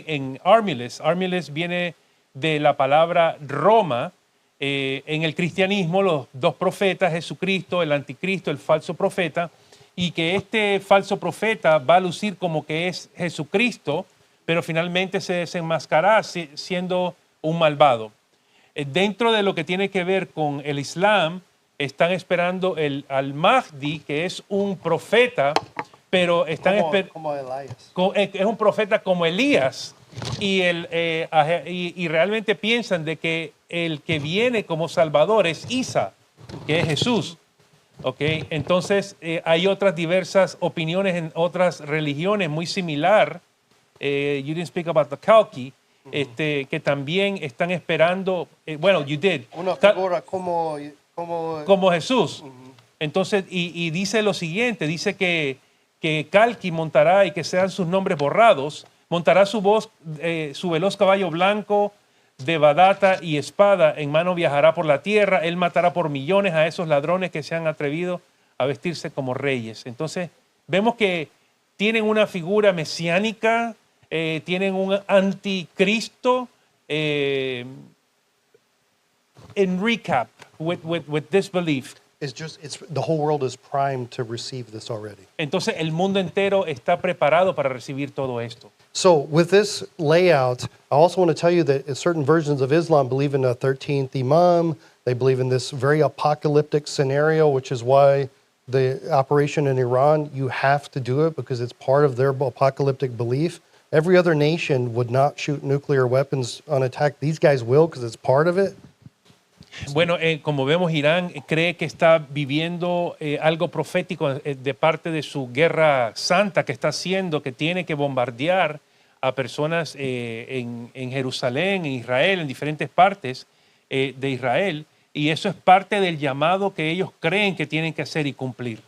en Armilus. Armilus viene de la palabra Roma. En el cristianismo, los dos profetas, Jesucristo, el anticristo, el falso profeta, y que este falso profeta va a lucir como que es Jesucristo, pero finalmente se desenmascarará siendo un malvado. Dentro de lo que tiene que ver con el Islam, están esperando al Mahdi, que es un profeta, pero están como Elías. Es un profeta como Elías, y realmente piensan de que el que viene como Salvador es Isa, que es Jesús. ¿Okay? Entonces hay otras diversas opiniones en otras religiones muy similar. You didn't speak about the Kalki, que también están esperando. Bueno, you did. Una figura como Jesús. Entonces, y dice lo siguiente, dice que Kalki montará, y que sean sus nombres borrados, montará su veloz caballo blanco de badata y espada, en mano viajará por la tierra, él matará por millones a esos ladrones que se han atrevido a vestirse como reyes. Entonces, vemos que tienen una figura mesiánica, tienen un anticristo. In recap, with this belief, It's the whole world is primed to receive this already. entonces el mundo entero está preparado para recibir todo esto. So with this layout, I also want to tell you that certain versions of Islam believe in a 13th Imam. They believe in this very apocalyptic scenario, which is why the operation in Iran, you have to do it because it's part of their apocalyptic belief. Every other nation would not shoot nuclear weapons on attack. These guys will because it's part of it. Bueno, como vemos, Irán cree que está viviendo algo profético de parte de su guerra santa que está haciendo, que tiene que bombardear a personas en Jerusalén, en Israel, en diferentes partes de Israel, y eso es parte del llamado que ellos creen que tienen que hacer y cumplir.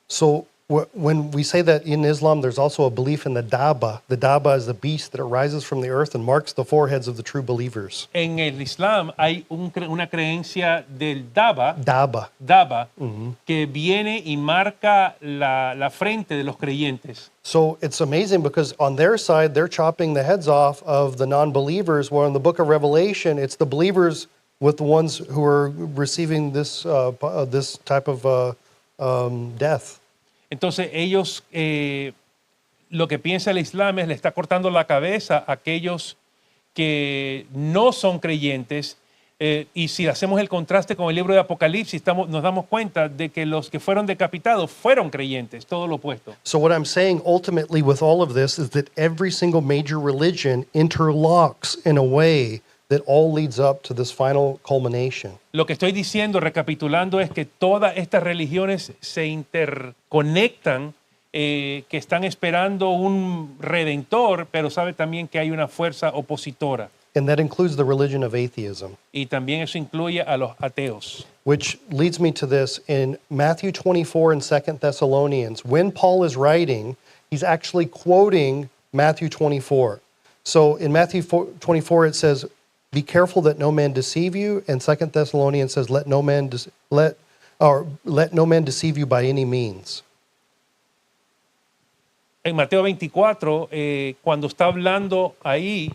So when we say that in Islam, there's also a belief in the Daba. The Daba is the beast that arises from the earth and marks the foreheads of the true believers. En el Islam hay una creencia del Daba, Daba. que viene y marca la frente de los creyentes. So it's amazing because on their side, they're chopping the heads off of the non-believers, where in the book of Revelation, it's the believers with the ones who are receiving this type of death. Entonces ellos, lo que piensa el Islam es le está cortando la cabeza a aquellos que no son creyentes. Y si hacemos el contraste con el libro de Apocalipsis, nos damos cuenta de que los que fueron decapitados fueron creyentes, todo lo opuesto. So what I'm saying ultimately with all of this is that every single major religion interlocks in a way that all leads up to this final culmination. Lo que estoy diciendo, recapitulando, es que todas estas religiones se interconectan, que están esperando un redentor, pero sabe también que hay una fuerza opositora. And that includes the religion of atheism, Y también eso incluye a los ateos. which leads me to this in Matthew 24 and 2 Thessalonians. When Paul is writing, he's actually quoting Matthew 24. So in Matthew 24, it says, "Be careful that no man deceive you," and 2 Thessalonians says, let no man deceive you by any means." En Mateo 24, cuando está hablando ahí,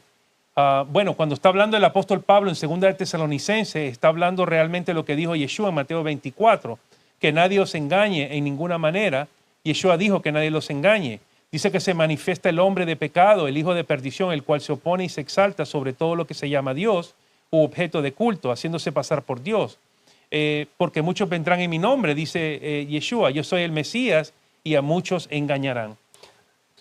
cuando está hablando el apóstol Pablo en 2 de Tesalonicenses, está hablando realmente lo que dijo Yeshua en Mateo 24, que nadie os engañe en ninguna manera. Yeshua dijo que nadie los engañe. Dice que se manifiesta el hombre de pecado, el hijo de perdición, el cual se opone y se exalta sobre todo lo que se llama Dios u objeto de culto, haciéndose pasar por Dios. Porque muchos vendrán en mi nombre, dice Yeshua, yo soy el Mesías, y a muchos engañarán.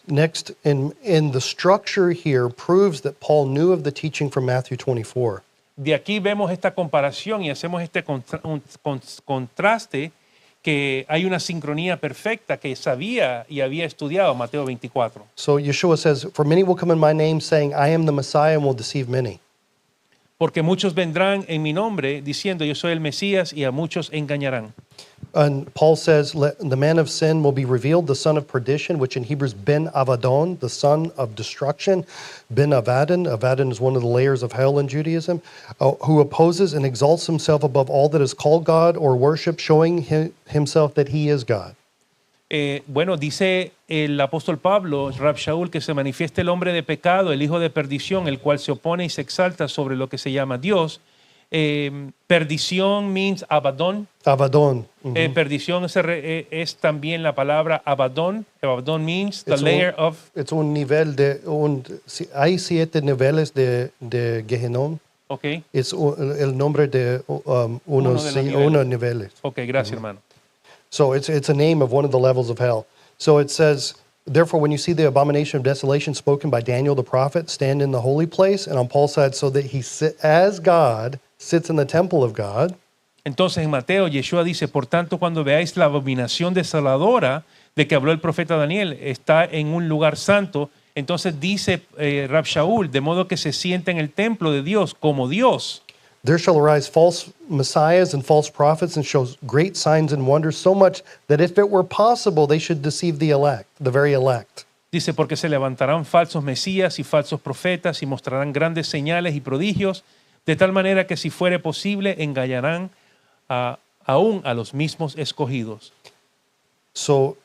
Next, in the structure here proves that Paul knew of the teaching from Matthew 24. De aquí vemos esta comparación y hacemos este contraste, que hay una sincronía perfecta, que sabía y había estudiado Mateo 24. So Yeshua says, "For many will come in my name, saying, I am the Messiah, and will deceive many." Porque muchos vendrán en mi nombre diciendo yo soy el Mesías, y a muchos engañarán. And Paul says, "The man of sin will be revealed, the son of perdition," which in Hebrew is Ben Avadon, the son of destruction. Ben Avadon is one of the layers of hell in Judaism, who opposes and exalts himself above all that is called God or worship, showing himself that he is God. Dice el apóstol Pablo, Rab Shaul, que se manifiesta el hombre de pecado, el hijo de perdición, el cual se opone y se exalta sobre lo que se llama Dios. Perdición means Abaddon. Abaddon. Perdición es también la palabra Abaddon. Abaddon means the layer of... It's un nivel de... hay 7 niveles de Gehenom. Okay. Es el nombre de unos niveles. Ok, gracias, hermano. So it's a name of one of the levels of hell. So it says, "Therefore, when you see the abomination of desolation spoken by Daniel the prophet, stand in the holy place," and on Paul's side, so that he as God sits in the temple of God. Entonces en Mateo, Yeshua dice, por tanto, cuando veáis la abominación desoladora de que habló el profeta Daniel, está en un lugar santo. Entonces dice Rab Shaul, de modo que se sienta en el templo de Dios como Dios. "There shall arise false messiahs and false prophets, and show great signs and wonders, so much that if it were possible, they should deceive the elect, the very elect." Dice, porque se levantarán falsos mesías y falsos profetas y mostrarán grandes señales y prodigios, de tal manera que si fuere posible, engañarán aún a los mismos escogidos. So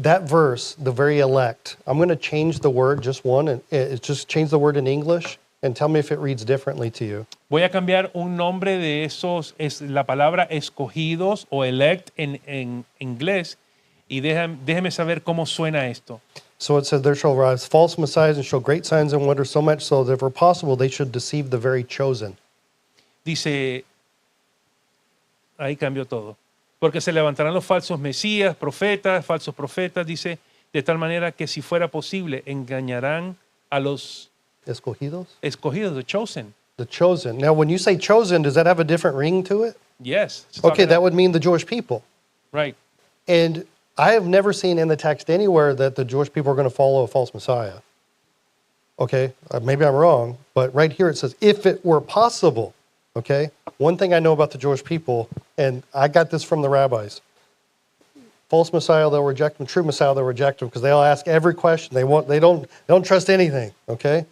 that verse, the very elect, I'm going to change the word, just one, and just change the word in English and tell me if it reads differently to you. Voy a cambiar un nombre de esos, es la palabra escogidos o elect en inglés, y déjeme saber cómo suena esto. So it says, there shall rise false messiahs and show great signs and wonders, so much so that if it were possible, they should deceive the very chosen. Dice, ahí cambió todo. Porque se levantarán los falsos mesías, profetas, falsos profetas, dice, de tal manera que si fuera posible, engañarán a los Escogidos? escogidos, the chosen. The chosen. Now, when you say chosen, does that have a different ring to it? Yes. it's Okay, talking that about- would mean the Jewish people. Right. And I have never seen in the text anywhere that the Jewish people are going to follow a false Messiah. Okay, maybe I'm wrong, but right here it says, if it were possible. Okay, one thing I know about the Jewish people, and I got this from the rabbis: false Messiah, they'll reject them; true Messiah, they'll reject them because they'll ask every question. They don't trust anything. Okay,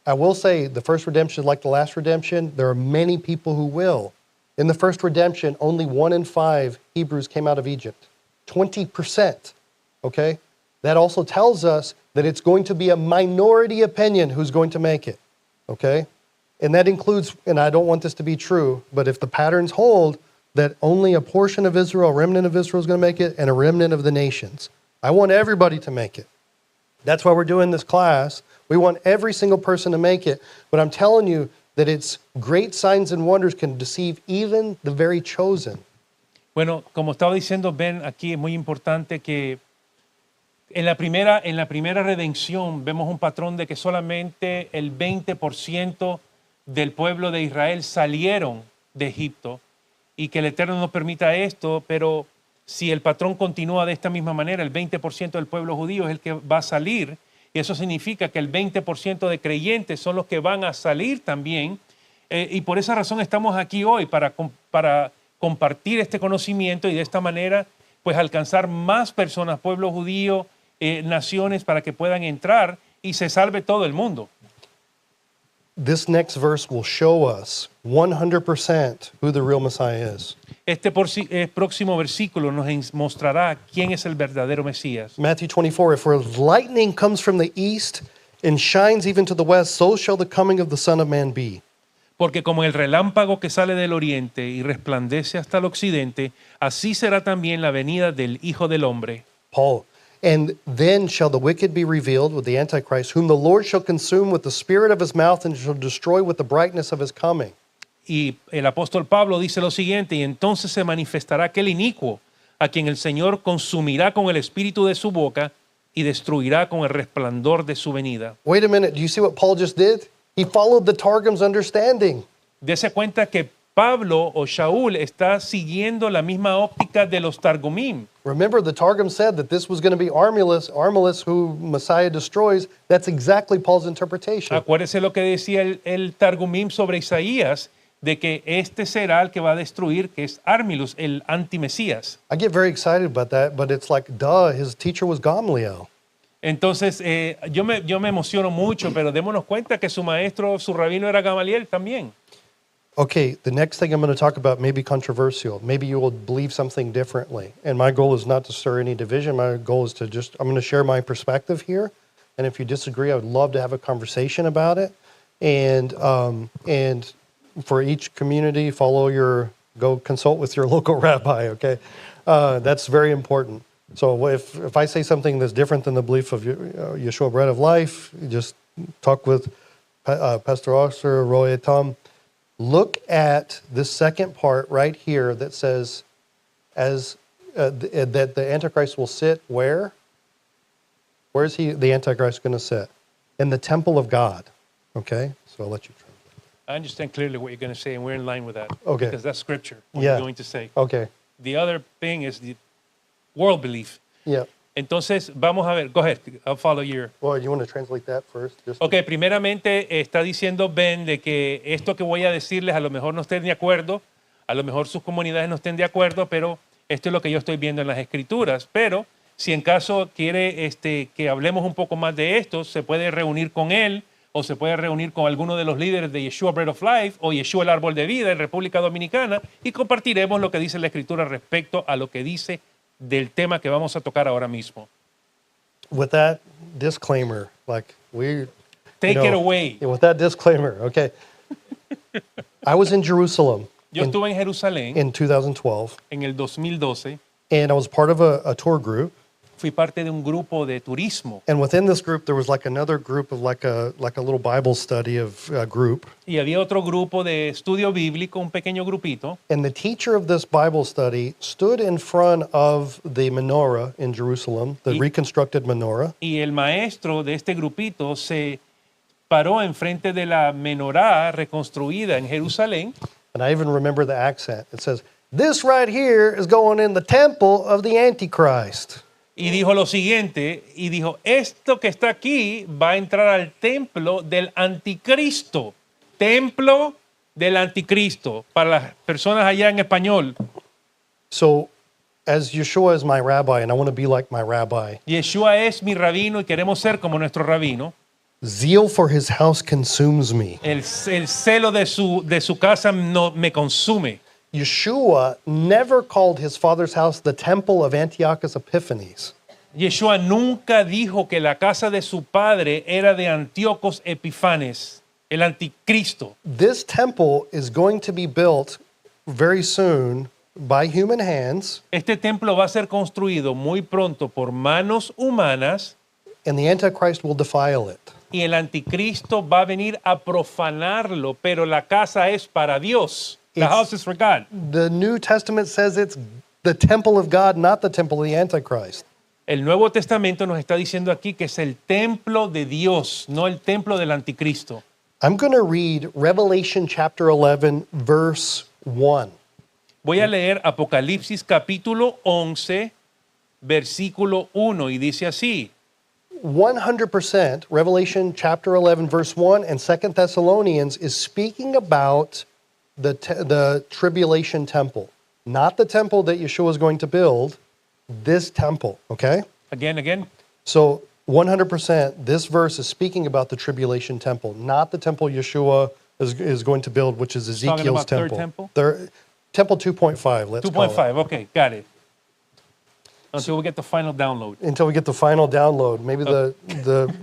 I will say the first redemption is like the last redemption. There are many people who will. In the first redemption, only 1 in 5 Hebrews came out of Egypt. 20%. Okay? That also tells us that it's going to be a minority opinion who's going to make it. Okay? And that includes, and I don't want this to be true, but if the patterns hold, that only a portion of Israel, a remnant of Israel is going to make it, and a remnant of the nations. I want everybody to make it. That's why we're doing this class. We want every single person to make it. But I'm telling you that it's great signs and wonders can deceive even the very chosen. Bueno, como estaba diciendo Ben, aquí es muy importante que en la primera redención vemos un patrón de que solamente el 20% del pueblo de Israel salieron de Egipto y que el Eterno no permita esto, pero si el patrón continúa de esta misma manera, el 20% del pueblo judío es el que va a salir, y eso significa que el 20% de creyentes son los que van a salir también, y por esa razón estamos aquí hoy, para compartir este conocimiento y de esta manera pues alcanzar más personas, pueblo judío, naciones, para que puedan entrar y se salve todo el mundo. This next verse will show us 100% who the real Messiah is. Este próximo versículo nos mostrará quién es el verdadero Mesías. Matthew 24, if where lightning comes from the east and shines even to the west, so shall the coming of the Son of Man be. Porque como el relámpago que sale del oriente y resplandece hasta el occidente, así será también la venida del Hijo del Hombre. Paul, and then shall the wicked be revealed with the Antichrist, whom the Lord shall consume with the spirit of his mouth and shall destroy with the brightness of his coming. Y el apóstol Pablo dice lo siguiente, y entonces se manifestará aquel inicuo, a quien el Señor consumirá con el espíritu de su boca y destruirá con el resplandor de su venida. Wait a minute, do you see what Paul just did? He followed the Targum's understanding. Dese cuenta que Pablo o Shaul está siguiendo la misma óptica de los Targumim. Remember, the Targum said that this was going to be Armilus, who Messiah destroys. That's exactly Paul's interpretation. Acuérdese lo que decía el Targumim sobre Isaías, de que este será el que va a destruir, que es Armilus, el antimesías. I get very excited about that, but it's like, duh, his teacher was Gamaliel. Entonces, yo me emociono mucho, pero démonos cuenta que su maestro, su rabino era Gamaliel también. Okay, the next thing I'm going to talk about may be controversial. Maybe you will believe something differently. And my goal is not to stir any division. My goal is to I'm going to share my perspective here. And if you disagree, I would love to have a conversation about it. And for each community, go consult with your local rabbi, okay? That's very important. So if I say something that's different than the belief of Yeshua Bread of Life, you just talk with Pastor Oster, Roy, Tom. Look at this second part right here that says that the Antichrist will sit where? Where is the Antichrist going to sit? In the temple of God. Okay? So I'll let you translate. I understand clearly what you're going to say, and we're in line with that. Okay. Because that's scripture, what Yeah. you're going to say. Okay. The other thing is the world belief. Yeah. Entonces, vamos a ver. Go ahead. I'll follow your... Well, you want to translate that first? Ok, primeramente está diciendo Ben de que esto que voy a decirles a lo mejor no estén de acuerdo, a lo mejor sus comunidades no estén de acuerdo, pero esto es lo que yo estoy viendo en las escrituras. Pero si en caso quiere que hablemos un poco más de esto, se puede reunir con él o se puede reunir con alguno de los líderes de Yeshua Bread of Life o Yeshua el Árbol de Vida en República Dominicana y compartiremos lo que dice la escritura respecto a lo que dice del tema que vamos a tocar ahora mismo. With that disclaimer, like we Take it away. Yeah, with that disclaimer, okay. I was in Jerusalem Yo estuve en Jerusalén in 2012, en el 2012. and I was part of a tour group. Fui parte de un grupo de turismo And within this group, there was like another group of like a little Bible study of group. y había otro grupo de estudio bíblico, un pequeño grupito. And the teacher of this Bible study stood in front of the menorah in Jerusalem, the reconstructed menorah, Y el maestro de este grupito se paró enfrente de la menorá reconstruida en Jerusalén. and I even remember the accent. It says, "This right here is going in the temple of the Antichrist." Y dijo lo siguiente, y dijo, esto que está aquí va a entrar al templo del anticristo. Templo del anticristo, para las personas allá en español. So, as Yeshua is my rabbi, and I want to be like my rabbi, Yeshua es mi rabino y queremos ser como nuestro rabino. zeal for his house consumes me. El celo de su casa no, me consume. Yeshua never called his father's house the temple of Antiochus Epiphanes. Yeshua nunca dijo que la casa de su padre era de Antíocos Epifanes, el anticristo. This temple is going to be built very soon by human hands, Este templo va a ser construido muy pronto por manos humanas and the Antichrist will defile it. y el anticristo va a venir a profanarlo, pero la casa es para Dios. The It's- house is for God. The New Testament says it's the temple of God, not the temple of the Antichrist. El Nuevo Testamento nos está diciendo aquí que es el templo de Dios, no el templo del anticristo. I'm going to read Revelation chapter 11, verse 1. Voy a leer Apocalipsis capítulo 11, versículo 1 y dice así. 100%, Revelation chapter 11, verse 1, and 2 Thessalonians is speaking about the tribulation temple, not the temple that Yeshua is going to build, this temple, okay? Again. So 100%, this verse is speaking about the tribulation temple, not the temple Yeshua is going to build, which is talking Ezekiel's about third temple. temple? Temple 2.5, let's call it. 2.5, okay, got it. Until we get the final download. Until we get the final download. Maybe the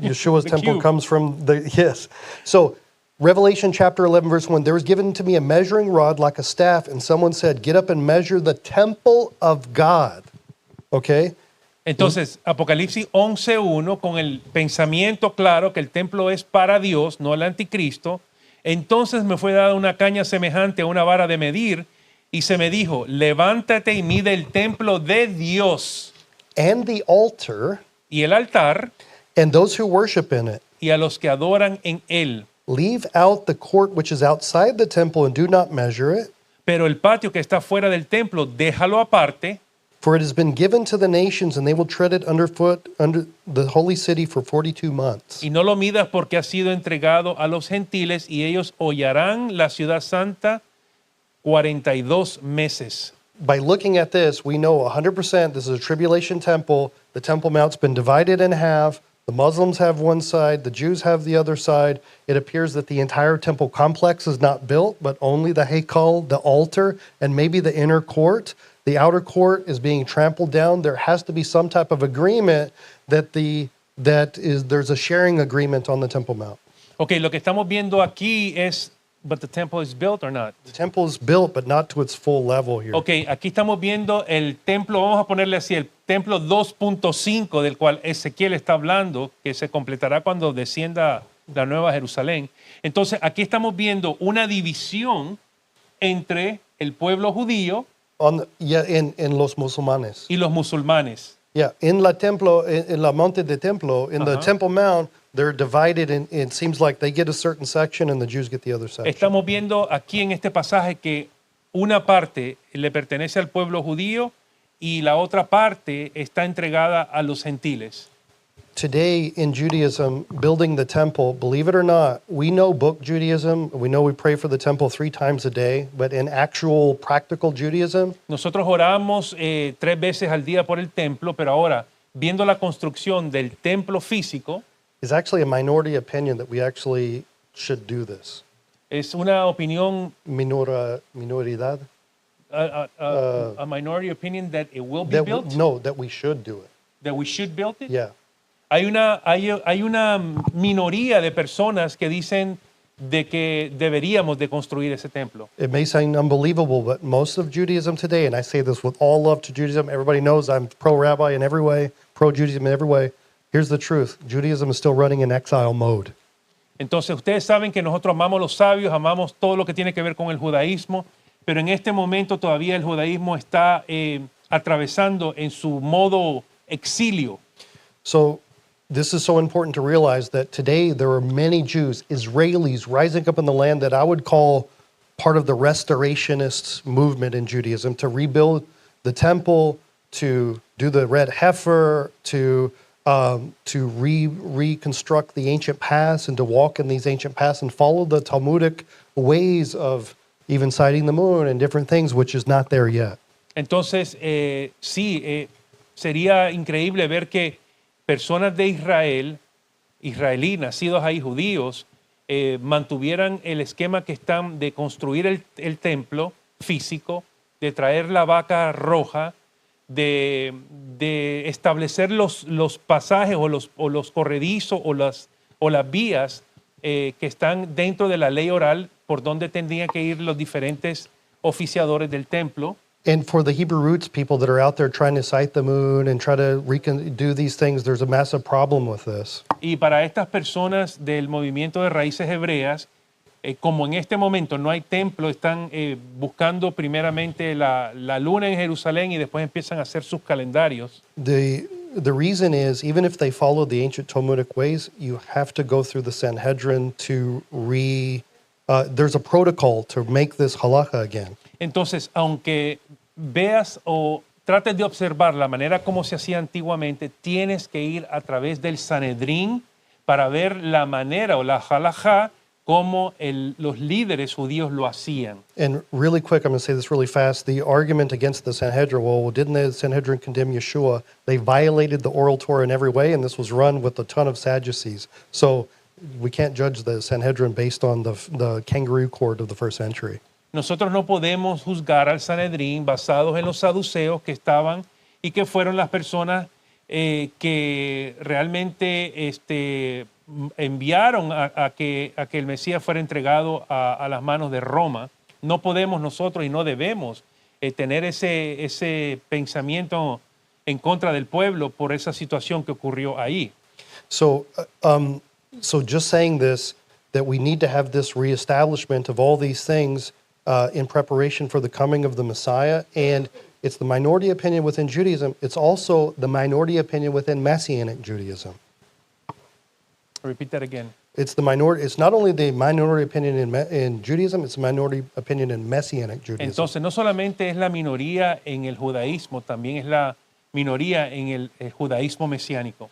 Yeshua's The temple cube. comes from the, yes. So Revelation chapter 11, verse 1, there was given to me a measuring rod like a staff, and someone said, get up and measure the temple of God. Okay? Entonces, Apocalipsis 11.1, con el pensamiento claro que el templo es para Dios, no el anticristo, entonces me fue dada una caña semejante a una vara de medir, y se me dijo, levántate y mide el templo de Dios And the altar, y el altar and those who worship in it. y a los que adoran en él. Leave out the court which is outside the temple and do not measure it, Pero el patio que está fuera del templo, déjalo aparte, for it has been given to the nations, and they will tread it underfoot under the holy city for 42 months. y no lo midas porque ha sido entregado a los gentiles y ellos hollarán la ciudad santa 42 meses. By looking at this, we know 100% this is a tribulation temple. The Temple Mount's been divided in half. The Muslims have one side, the Jews have the other side. It appears that the entire temple complex is not built, but only the Haykal, the altar, and maybe the inner court. The outer court is being trampled down. There has to be some type of agreement there's a sharing agreement on the Temple Mount. Ok, lo que estamos viendo aquí es, but the temple is built or not? The temple is built, but not to its full level here. Ok, aquí estamos viendo el templo, vamos a ponerle así, el templo 2.5 del cual Ezequiel está hablando, que se completará cuando descienda la Nueva Jerusalén. Entonces, aquí estamos viendo una división entre el pueblo judío In los musulmanes. y los musulmanes. Yeah, in la monte de templo, in the Temple Mount, they're divided, and it seems like they get a certain section and the Jews get the other section. Estamos viendo aquí en este pasaje que una parte le pertenece al pueblo judío y la otra parte está entregada a los gentiles. Today in Judaism, building the temple, believe it or not, we know book Judaism, we know we pray for the temple 3 times a day, but in actual practical Judaism, Nosotros oramos 3 veces al día por el templo, pero ahora, viendo la construcción del templo físico, is actually a minority opinion that we actually should do this. es una opinión Minoridad? a minority opinion that it will be That built, that we should do it. that we should build it. Yeah. Hay una minoría de personas que dicen de que deberíamos de construir ese templo. It may sound unbelievable, but most of Judaism today, and I say this with all love to Judaism, everybody knows I'm pro-rabbi in every way, pro-Judaism in every way. Here's the truth. Judaism is still running in exile mode. Entonces ustedes saben que nosotros amamos los sabios, amamos todo lo que tiene que ver con el judaísmo, pero en este momento todavía el judaísmo está atravesando en su modo exilio. So this is so important to realize that today there are many Jews, Israelis, rising up in the land that I would call part of the restorationist movement in Judaism, to rebuild the temple, to do the red heifer, to reconstruct the ancient paths and to walk in these ancient paths and follow the Talmudic ways of even sighting the moon and different things, which is not there yet. Entonces, sería increíble ver que personas de Israel, israelí, nacidos ahí, judíos, mantuvieran el esquema que están de construir el templo físico, de traer la vaca roja, de establecer los pasajes o los corredizos o las vías que están dentro de la ley oral por donde tendrían que ir los diferentes oficiadores del templo. And for the Hebrew roots people that are out there trying to sight the moon and try to do these things, there's a massive problem with this. Y para estas personas del movimiento de raíces hebreas, como en este momento no hay templo, están buscando primeramente la luna en Jerusalén y después empiezan a hacer sus calendarios. The reason is, even if they follow the ancient Talmudic ways, you have to go through the Sanhedrin to there's a protocol to make this halacha again. Entonces, aunque veas o trates de observar la manera como se hacía antiguamente, tienes que ir a través del Sanedrín para ver la manera o la halajá como los líderes judíos lo hacían. And really quick, I'm going to say this really fast. The argument against the Sanhedrin, well, didn't the Sanhedrin condemn Yeshua? They violated the oral Torah in every way, and this was run with a ton of Sadducees. So we can't judge the Sanhedrin based on the kangaroo court of the first century. Nosotros no podemos juzgar al Sanedrín basados en los saduceos que estaban y que fueron las personas que realmente enviaron a que el Mesías fuera entregado a las manos de Roma. No podemos nosotros y no debemos tener ese pensamiento en contra del pueblo por esa situación que ocurrió ahí. So just saying this, that we need to have this reestablishment of all these things in preparation for the coming of the Messiah. And it's the minority opinion within Judaism. It's also the minority opinion within Messianic Judaism. Repeat that again. It's the minority. It's not only the minority opinion in Judaism, it's the minority opinion in Messianic Judaism. Entonces, no solamente es la minoría en el judaísmo, también es la minoría en el judaísmo mesiánico.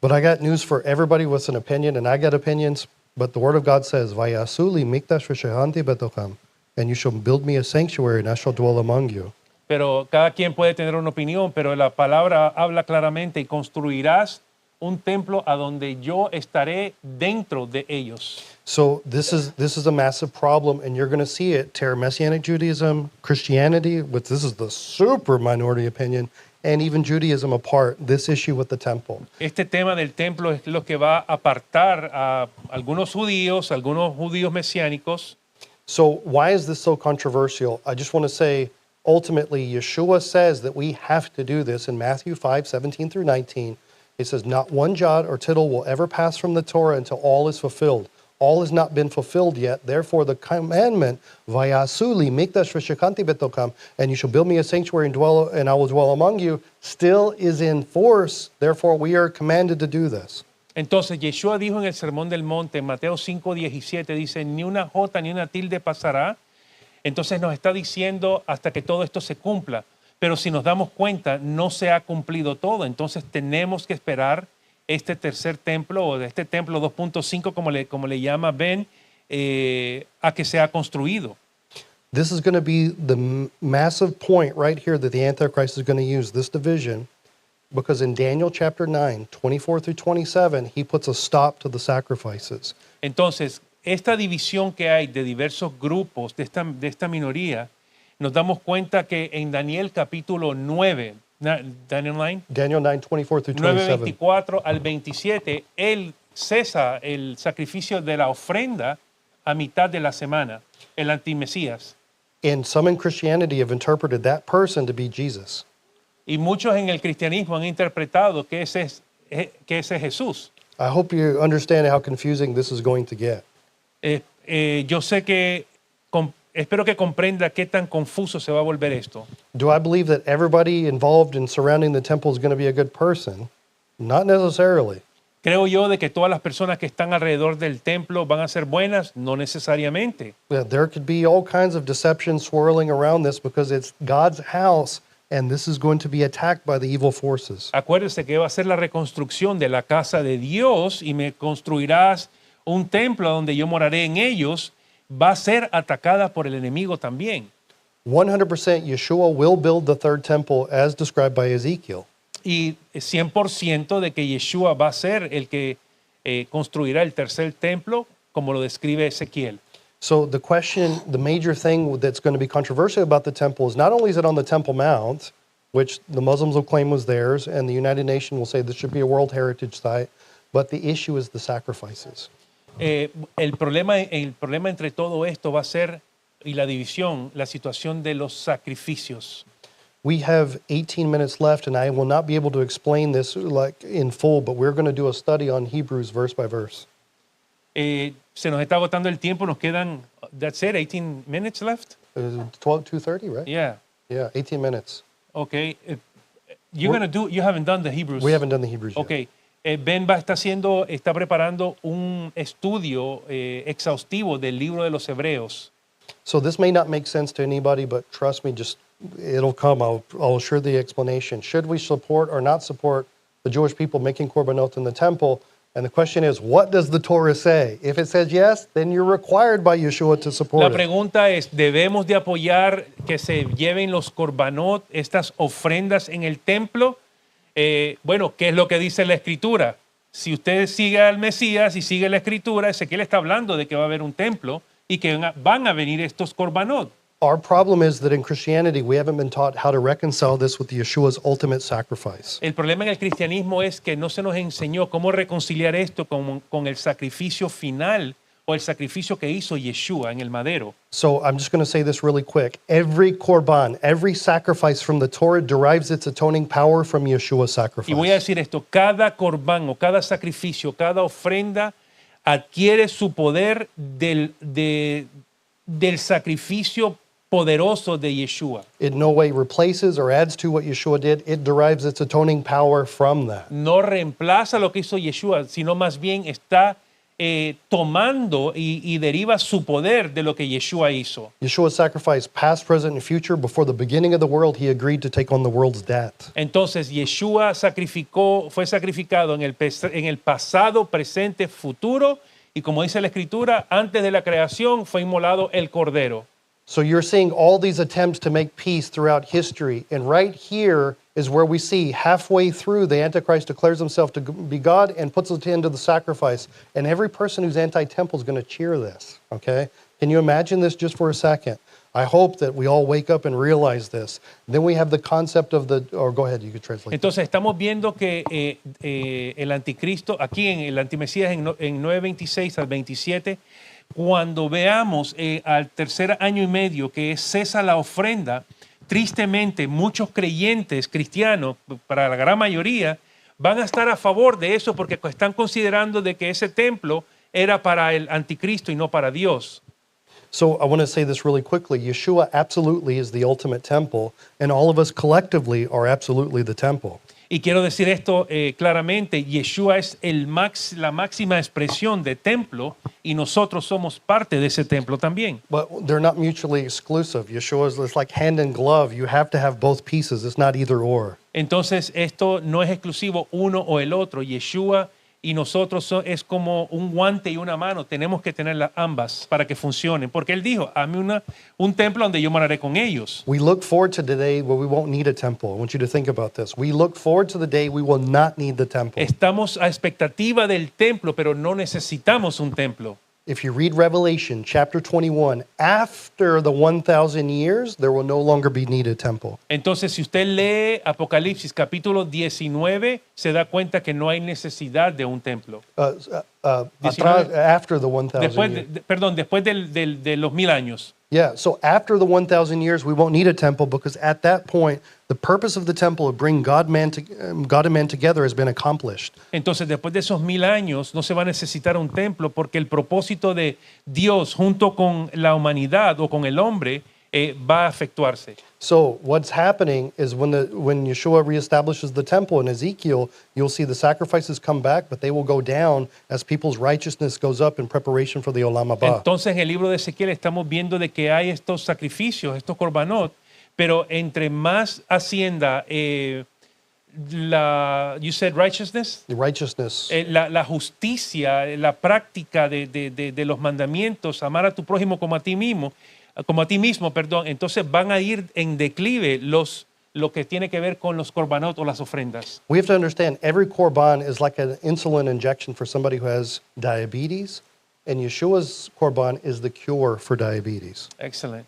But I got news for everybody with an opinion, and I got opinions. But the Word of God says, "Vayasuli mikdash v'shehanti betocham," and you shall build me a sanctuary, and I shall dwell among you. Pero cada quien puede tener una opinión, pero la palabra habla claramente y construirás un templo a donde yo estaré dentro de ellos. So this is a massive problem, and you're going to see it tear Messianic Judaism, Christianity, which this is the super minority opinion, and even Judaism apart, this issue with the temple. Este tema del templo es lo que va a apartar a algunos judíos mesiánicos. So why is this so controversial? I just want to say, ultimately, Yeshua says that we have to do this in Matthew 5:17 through 19. It says, not one jot or tittle will ever pass from the Torah until all is fulfilled. All has not been fulfilled yet. Therefore, the commandment, Vayasuli mikdash v'shekanti betokam, and you shall build me a sanctuary and I will dwell among you, still is in force. Therefore, we are commanded to do this. Entonces, Yeshua dijo en el Sermón del Monte, en Mateo 5:17, dice, ni una jota ni una tilde pasará. Entonces nos está diciendo hasta que todo esto se cumpla. Pero si nos damos cuenta, no se ha cumplido todo. Entonces tenemos que esperar este tercer templo o de este templo 2.5, como le llama Ben, a que sea construido. This is going to be the massive point right here that the Antichrist is going to use, this division, because in Daniel chapter 9, 24 through 27, he puts a stop to the sacrifices. Entonces, esta división que hay de diversos grupos de esta minoría, nos damos cuenta que en Daniel capítulo 9, Daniel 9, Daniel 9, 24 through 9, 27. 24 al 27, él cesa el sacrificio de la ofrenda a mitad de la semana, el antimesías. And some in Christianity have interpreted that person to be Jesus. Y muchos en el cristianismo han interpretado que ese es Jesús. I hope you understand how confusing this is going to get. Yo sé que, espero que comprenda qué tan confuso se va a volver esto. Do I believe that everybody involved in surrounding the temple is going to be a good person? Not necessarily. Creo yo de que todas las personas que están alrededor del templo van a ser buenas, no necesariamente. There could be all kinds of deception swirling around this because it's God's house and this is going to be attacked by the evil forces. Acuérdese que va a ser la reconstrucción de la casa de Dios y me construirás un templo donde yo moraré en ellos. Va a ser atacada por el enemigo también. 100% Yeshua will build the third temple as described by Ezekiel. Y 100% de que Yeshua va a ser el que construirá el tercer templo, como lo describe Ezequiel. So the question, the major thing that's going to be controversial about the temple is not only is it on the Temple Mount, which the Muslims will claim was theirs, and the United Nations will say this should be a World Heritage Site, but the issue is the sacrifices. El problema entre todo esto va a ser, y la división, la situación de los sacrificios. We have 18 minutes left, and I will not be able to explain this like in full, but we're going to do a study on Hebrews verse by verse. Se nos está agotando el tiempo, nos quedan, that's it, 18 minutes left? 2:30, right? Yeah, Yeah, 18 minutes. okay. You haven't done the Hebrews. We haven't done the Hebrews yet. Okay. Ben está preparando un estudio exhaustivo del libro de los Hebreos. So this may not make sense to anybody, but trust me, just it'll come. I'll assure the explanation. Should we support or not support the Jewish people making korbanot in the temple? And the question is, what does the Torah say? If it says yes, then you're required by Yeshua to support La it. pregunta es, ¿debemos de apoyar que se lleven los korbanot, estas ofrendas en el templo? Bueno, ¿qué es lo que dice la Escritura? Si usted sigue al Mesías y sigue la Escritura, Ezequiel está hablando de que va a haber un templo y que van a venir estos korbanot. Our problem is that in Christianity, we haven't been taught how to reconcile this with Yeshua's ultimate sacrifice. El problema en el cristianismo es que no se nos enseñó cómo reconciliar esto con el sacrificio final o el sacrificio que hizo Yeshua en el madero. So I'm just going to say this really quick. Every korban, every sacrifice from the Torah derives its atoning power from Yeshua's sacrifice. Y voy a decir esto, cada corbán o cada sacrificio, cada ofrenda adquiere su poder del sacrificio poderoso de Yeshua. It no way replaces or adds to what Yeshua did. It derives its atoning power from that. No reemplaza lo que hizo Yeshua, sino más bien está tomando y deriva su poder de lo que Yeshua hizo. Yeshua sacrificed past, present, and future. Before the beginning of the world, he agreed to take on the world's debt. Entonces Yeshua fue sacrificado en el pasado, presente, futuro, y como dice la Escritura, antes de la creación fue inmolado el Cordero. So you're seeing all these attempts to make peace throughout history. And right here is where we see halfway through the Antichrist declares himself to be God and puts it into the sacrifice. And every person who's anti-temple is going to cheer this, okay? Can you imagine this just for a second? I hope that we all wake up and realize this. Then we have the concept of or go ahead, you could translate. Entonces estamos viendo que el anticristo, aquí en el antimesías en 9:26 al 27, cuando veamos al tercer año y medio que cesa la ofrenda, tristemente muchos creyentes cristianos, para la gran mayoría, van a estar a favor de eso porque están considerando de que ese templo era para el anticristo y no para Dios. So I want to say this really quickly. Yeshua absolutely is the ultimate temple, and all of us collectively are absolutely the temple. Y quiero decir esto claramente, Yeshua es la máxima expresión de templo y nosotros somos parte de ese templo también. But they're not mutually exclusive. Yeshua is like hand in glove. You have to have both pieces. It's not either or. Entonces esto no es exclusivo uno o el otro. Yeshua y nosotros es como un guante y una mano. Tenemos que tenerlas ambas para que funcionen. Porque Él dijo, hazme un templo donde yo moraré con ellos. We look forward to the day where we won't need a temple. I want you to think about this. We look forward to the day we will not need the temple. Estamos a expectativa del templo, pero no necesitamos un templo. if you read Revelation chapter 21, after the 1,000 years, there will no longer be needed temple. Entonces, si usted lee Apocalipsis capítulo 19, se da cuenta que no hay necesidad de un templo. After the 1,000 Después, years. después de los 1000 años. Yeah, so after the 1,000 years, we won't need a temple because at that point, the purpose of the temple of bringing God and man together has been accomplished. Entonces, después de esos 1000 años, no se va a necesitar un templo porque el propósito de Dios junto con la humanidad o con el hombre va a efectuarse. So what's happening is when Yeshua reestablishes the temple in Ezekiel, you'll see the sacrifices come back, but they will go down as people's righteousness goes up in preparation for the Olam Haba. Entonces, en el libro de Ezequiel estamos viendo de que hay estos sacrificios, estos korbanot, pero entre más ascienda you said righteousness, The righteousness. la justicia, la práctica de los mandamientos, amar a tu prójimo como a ti mismo, perdón, entonces van a ir en declive lo que tiene que ver con los korbanot o las ofrendas. We have to understand every korban is like an insulin injection for somebody who has diabetes, and Yeshua's korban is the cure for diabetes. Excelente.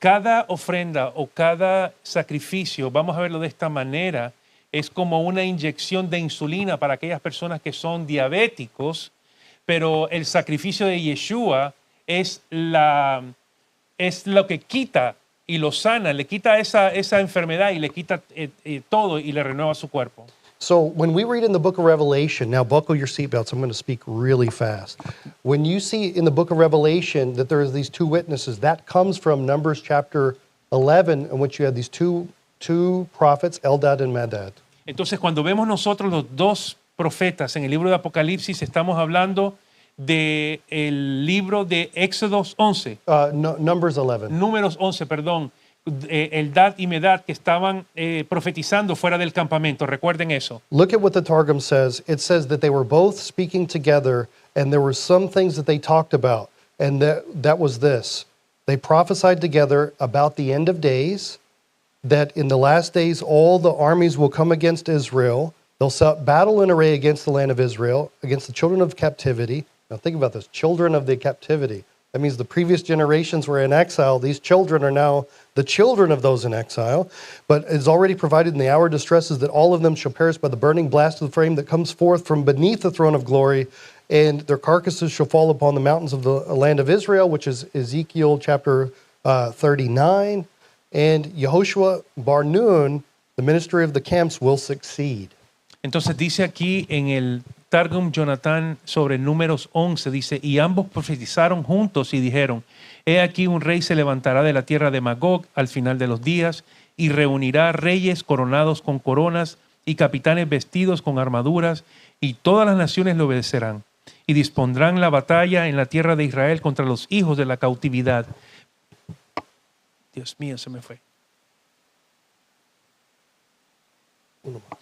Cada ofrenda o cada sacrificio, vamos a verlo de esta manera, es como una inyección de insulina para aquellas personas que son diabéticos, pero el sacrificio de Yeshua es lo que quita y lo sana, le quita esa enfermedad y le quita todo y le renueva su cuerpo. So when we read in the book of Revelation, now buckle your seatbelts, I'm going to speak really fast. When you see in the book of Revelation that there is these two witnesses, that comes from Numbers chapter 11, in which you have these two prophets, Eldad and Medad. Entonces, cuando vemos nosotros los dos profetas en el libro de Apocalipsis, estamos hablando del libro de Éxodos 11. Numbers 11. Números 11, perdón. Eldad y Medad que estaban profetizando fuera del campamento. Recuerden eso. Look at what the Targum says. It says that they were both speaking together, and there were some things that they talked about, and that was this. They prophesied together about the end of days, that in the last days all the armies will come against Israel. They'll set battle in array against the land of Israel, against the children of captivity. Now think about this, children of the captivity. That means the previous generations were in exile. These children are now the children of those in exile. But it's already provided in the hour of distress is that all of them shall perish by the burning blast of the flame that comes forth from beneath the throne of glory, and their carcasses shall fall upon the mountains of the land of Israel, which is Ezekiel chapter 39. And Yehoshua bar Nun, the ministry of the camps, will succeed. Entonces dice aquí en el Targum Jonathan sobre Números 11, dice, y ambos profetizaron juntos y dijeron, he aquí un rey se levantará de la tierra de Magog al final de los días y reunirá reyes coronados con coronas y capitanes vestidos con armaduras, y todas las naciones le obedecerán y dispondrán la batalla en la tierra de Israel contra los hijos de la cautividad. Dios mío, se me fue. Uno más.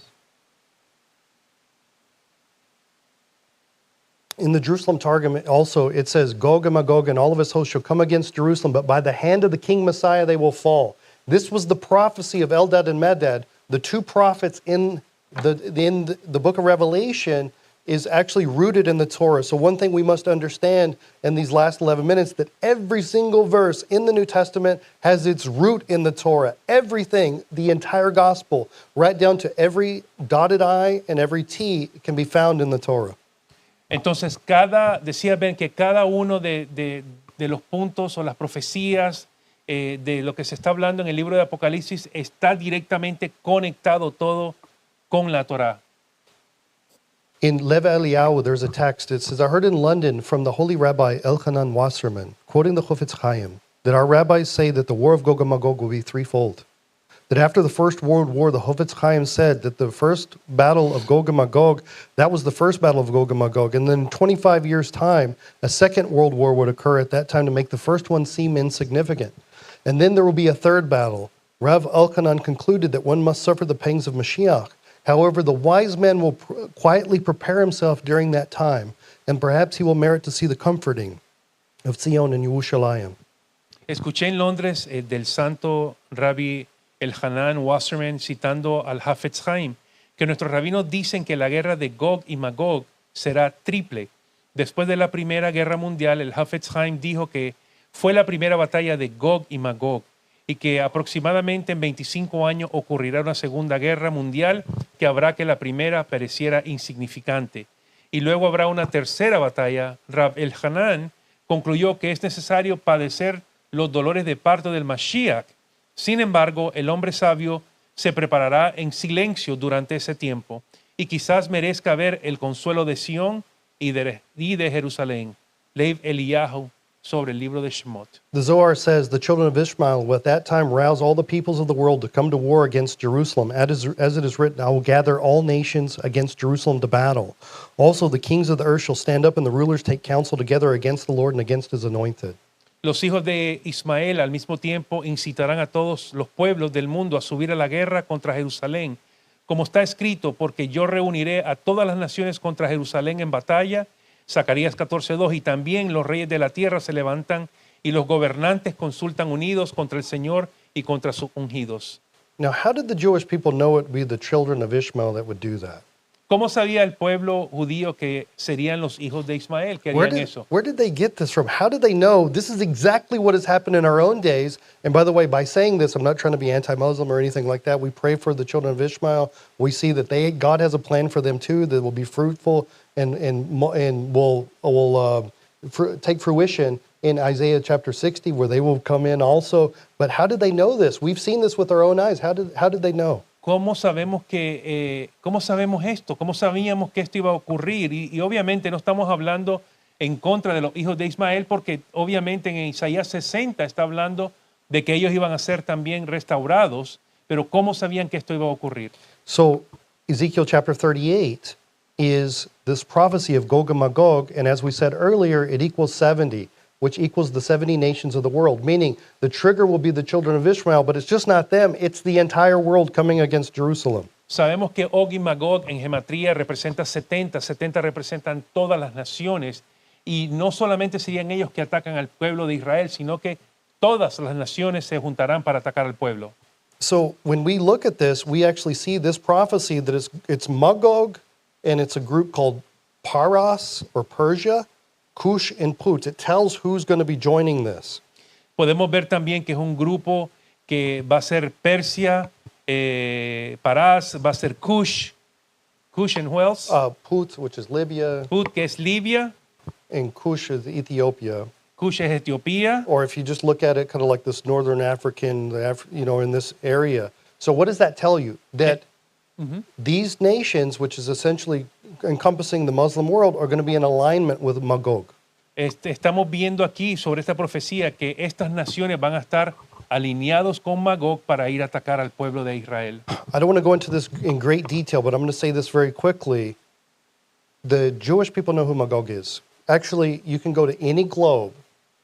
In the Jerusalem Targum also, it says, Gog and Magog and all of his hosts shall come against Jerusalem, but by the hand of the King Messiah they will fall. This was the prophecy of Eldad and Medad. The two prophets in the book of Revelation is actually rooted in the Torah. So one thing we must understand in these last 11 minutes, that every single verse in the New Testament has its root in the Torah. Everything, the entire gospel, right down to every dotted I and every T can be found in the Torah. Entonces, decía Ben que cada uno de los puntos o las profecías de lo que se está hablando en el libro de Apocalipsis está directamente conectado todo con la Torá. In Lev Eliyahu, there's a text. It says, I heard in London from the holy rabbi Elchanan Wasserman, quoting the Chofetz Chaim, that our rabbis say that the war of Gog and Magog will be threefold. That after the First World War, the Chofetz Chaim said that the first battle of Gog and Magog, that was the first battle of Gog and Magog. And then in 25 years' time, a second world war would occur at that time to make the first one seem insignificant. And then there will be a third battle. Rav Elchanan concluded that one must suffer the pangs of Mashiach. However, the wise man will quietly prepare himself during that time, and perhaps he will merit to see the comforting of Zion and Yerushalayim. Escuché en Londres del santo Rabbi Elchanan Wasserman citando al Hafetz Chaim que nuestros rabinos dicen que la guerra de Gog y Magog será triple, Después de la Primera Guerra Mundial, el Hafetz Haim dijo que fue la primera batalla de Gog y Magog y que aproximadamente en 25 años ocurrirá una Segunda Guerra Mundial que hará que la primera pareciera insignificante. Y luego habrá una tercera batalla. Rab Elhanan concluyó que es necesario padecer los dolores de parto del Mashiach. Sin embargo, el hombre sabio se preparará en silencio durante ese tiempo y quizás merezca ver el consuelo de Sión y de Jerusalén. Lev Eliyahu sobre el libro de Shemot. The Zohar says, the children of Ishmael will at that time rouse all the peoples of the world to come to war against Jerusalem. As it is written, I will gather all nations against Jerusalem to battle. Also, the kings of the earth shall stand up and the rulers take counsel together against the Lord and against his anointed. Los hijos de Ismael al mismo tiempo incitarán a todos los pueblos del mundo a subir a la guerra contra Jerusalén, como está escrito, porque yo reuniré a todas las naciones contra Jerusalén en batalla. Zacarías 14:2, y también los reyes de la tierra se levantan y los gobernantes consultan unidos contra el Señor y contra sus ungidos. Now, how did the Jewish people know it would be the children of Ishmael that would do that? ¿Cómo sabía el pueblo judío que serían los hijos de Ismael que harían eso? Where did they get this from? How did they know this is exactly what has happened in our own days? And by the way, by saying this, I'm not trying to be anti-Muslim or anything like that. We pray for the children of Ishmael. We see that God has a plan for them too that will be fruitful and will take fruition in Isaiah chapter 60, where they will come in also. But how did they know this? We've seen this with our own eyes. How did they know? ¿Cómo sabemos esto? ¿Cómo sabíamos que esto iba a ocurrir? Y obviamente no estamos hablando en contra de los hijos de Ismael, porque obviamente en Isaías 60 está hablando de que ellos iban a ser también restaurados, pero ¿cómo sabían que esto iba a ocurrir? So Ezekiel chapter 38 is this prophecy of Gog and Magog, and as we said earlier, it equals 70. Which equals the 70 nations of the world, meaning the trigger will be the children of Ishmael, but it's just not them, it's the entire world coming against Jerusalem. Sabemos que Og y Magog en gematría representa 70 representan todas las naciones, y no solamente serían ellos que atacan al pueblo de Israel, sino que todas las naciones se juntarán para atacar al pueblo. So when we look at this, we actually see this prophecy that it's Magog, and it's a group called Paras or Persia, Cush and Put. It tells who's going to be joining this. Podemos ver también que es un grupo que va a ser Persia, Parás, va a ser Cush and who else? Put, which is Libya, Put, que es Libia, and Cush is Ethiopia. Cush es Etiopía. Or if you just look at it kind of like this northern African, in this area. So what does that tell you? That these nations, which is essentially encompassing the Muslim world, are going to be in alignment with Magog. Estamos viendo aquí sobre esta profecía que estas naciones van a estar alineados con Magog para ir a atacar al pueblo de Israel. I don't want to go into this in great detail, but I'm going to say this very quickly. The Jewish people know who Magog is. Actually, you can go to any globe,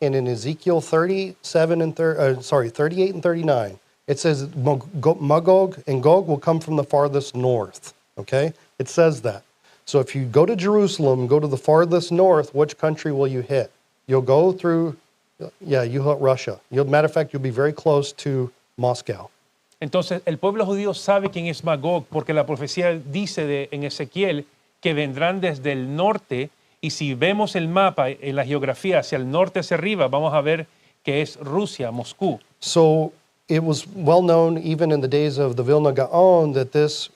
and in Ezekiel 38 and 39, it says Magog and Gog will come from the farthest north, okay? It says that. So if you go to Jerusalem, go to the farthest north, which country will you hit? You'll go through, you hit Russia. Matter of fact, you'll be very close to Moscow. Entonces, el pueblo judío sabe quién es Magog, porque la profecía dice en Ezequiel que vendrán desde el norte, y si vemos el mapa en la geografía hacia el norte hacia arriba, vamos a ver que es Rusia, Moscú. So it was well known even in the days of the Vilna Gaon that this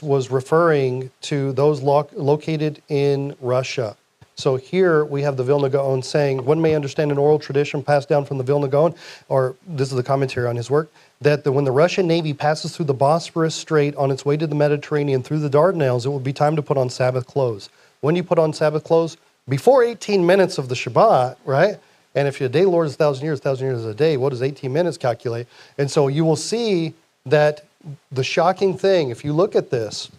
was referring to those located in Russia. So here we have the Vilna Gaon saying, one may understand an oral tradition passed down from the Vilna Gaon, or this is the commentary on his work, that when the Russian Navy passes through the Bosporus Strait on its way to the Mediterranean through the Dardanelles, it will be time to put on Sabbath clothes. When do you put on Sabbath clothes? Before 18 minutes of the Shabbat, right? And if your day, Lord, is 1,000 years is a day, what does 18 minutes calculate? And so you will see that the shocking thing, if you look at this,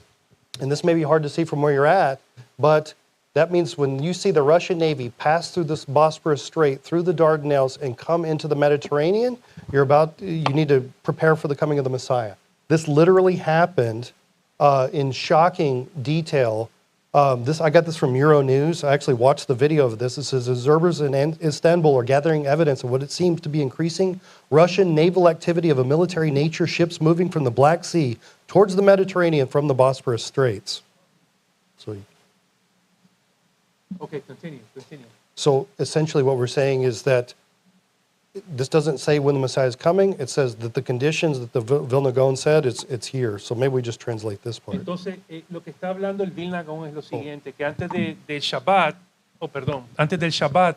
and this may be hard to see from where you're at, but that means when you see the Russian Navy pass through this Bosporus Strait, through the Dardanelles, and come into the Mediterranean, you need to prepare for the coming of the Messiah. This literally happened in shocking detail. I got this from Euronews. I actually watched the video of this. It says observers in Istanbul are gathering evidence of what it seems to be increasing Russian naval activity of a military nature, ships moving from the Black Sea towards the Mediterranean from the Bosporus Straits. So Okay, continue. So essentially what we're saying is that this doesn't say when the Messiah is coming. It says that the conditions that the Vilna Gaon said, it's here. So maybe we just translate this part. Entonces, lo que está hablando el Vilna Gaon es lo siguiente, que del Shabbat, antes del Shabbat,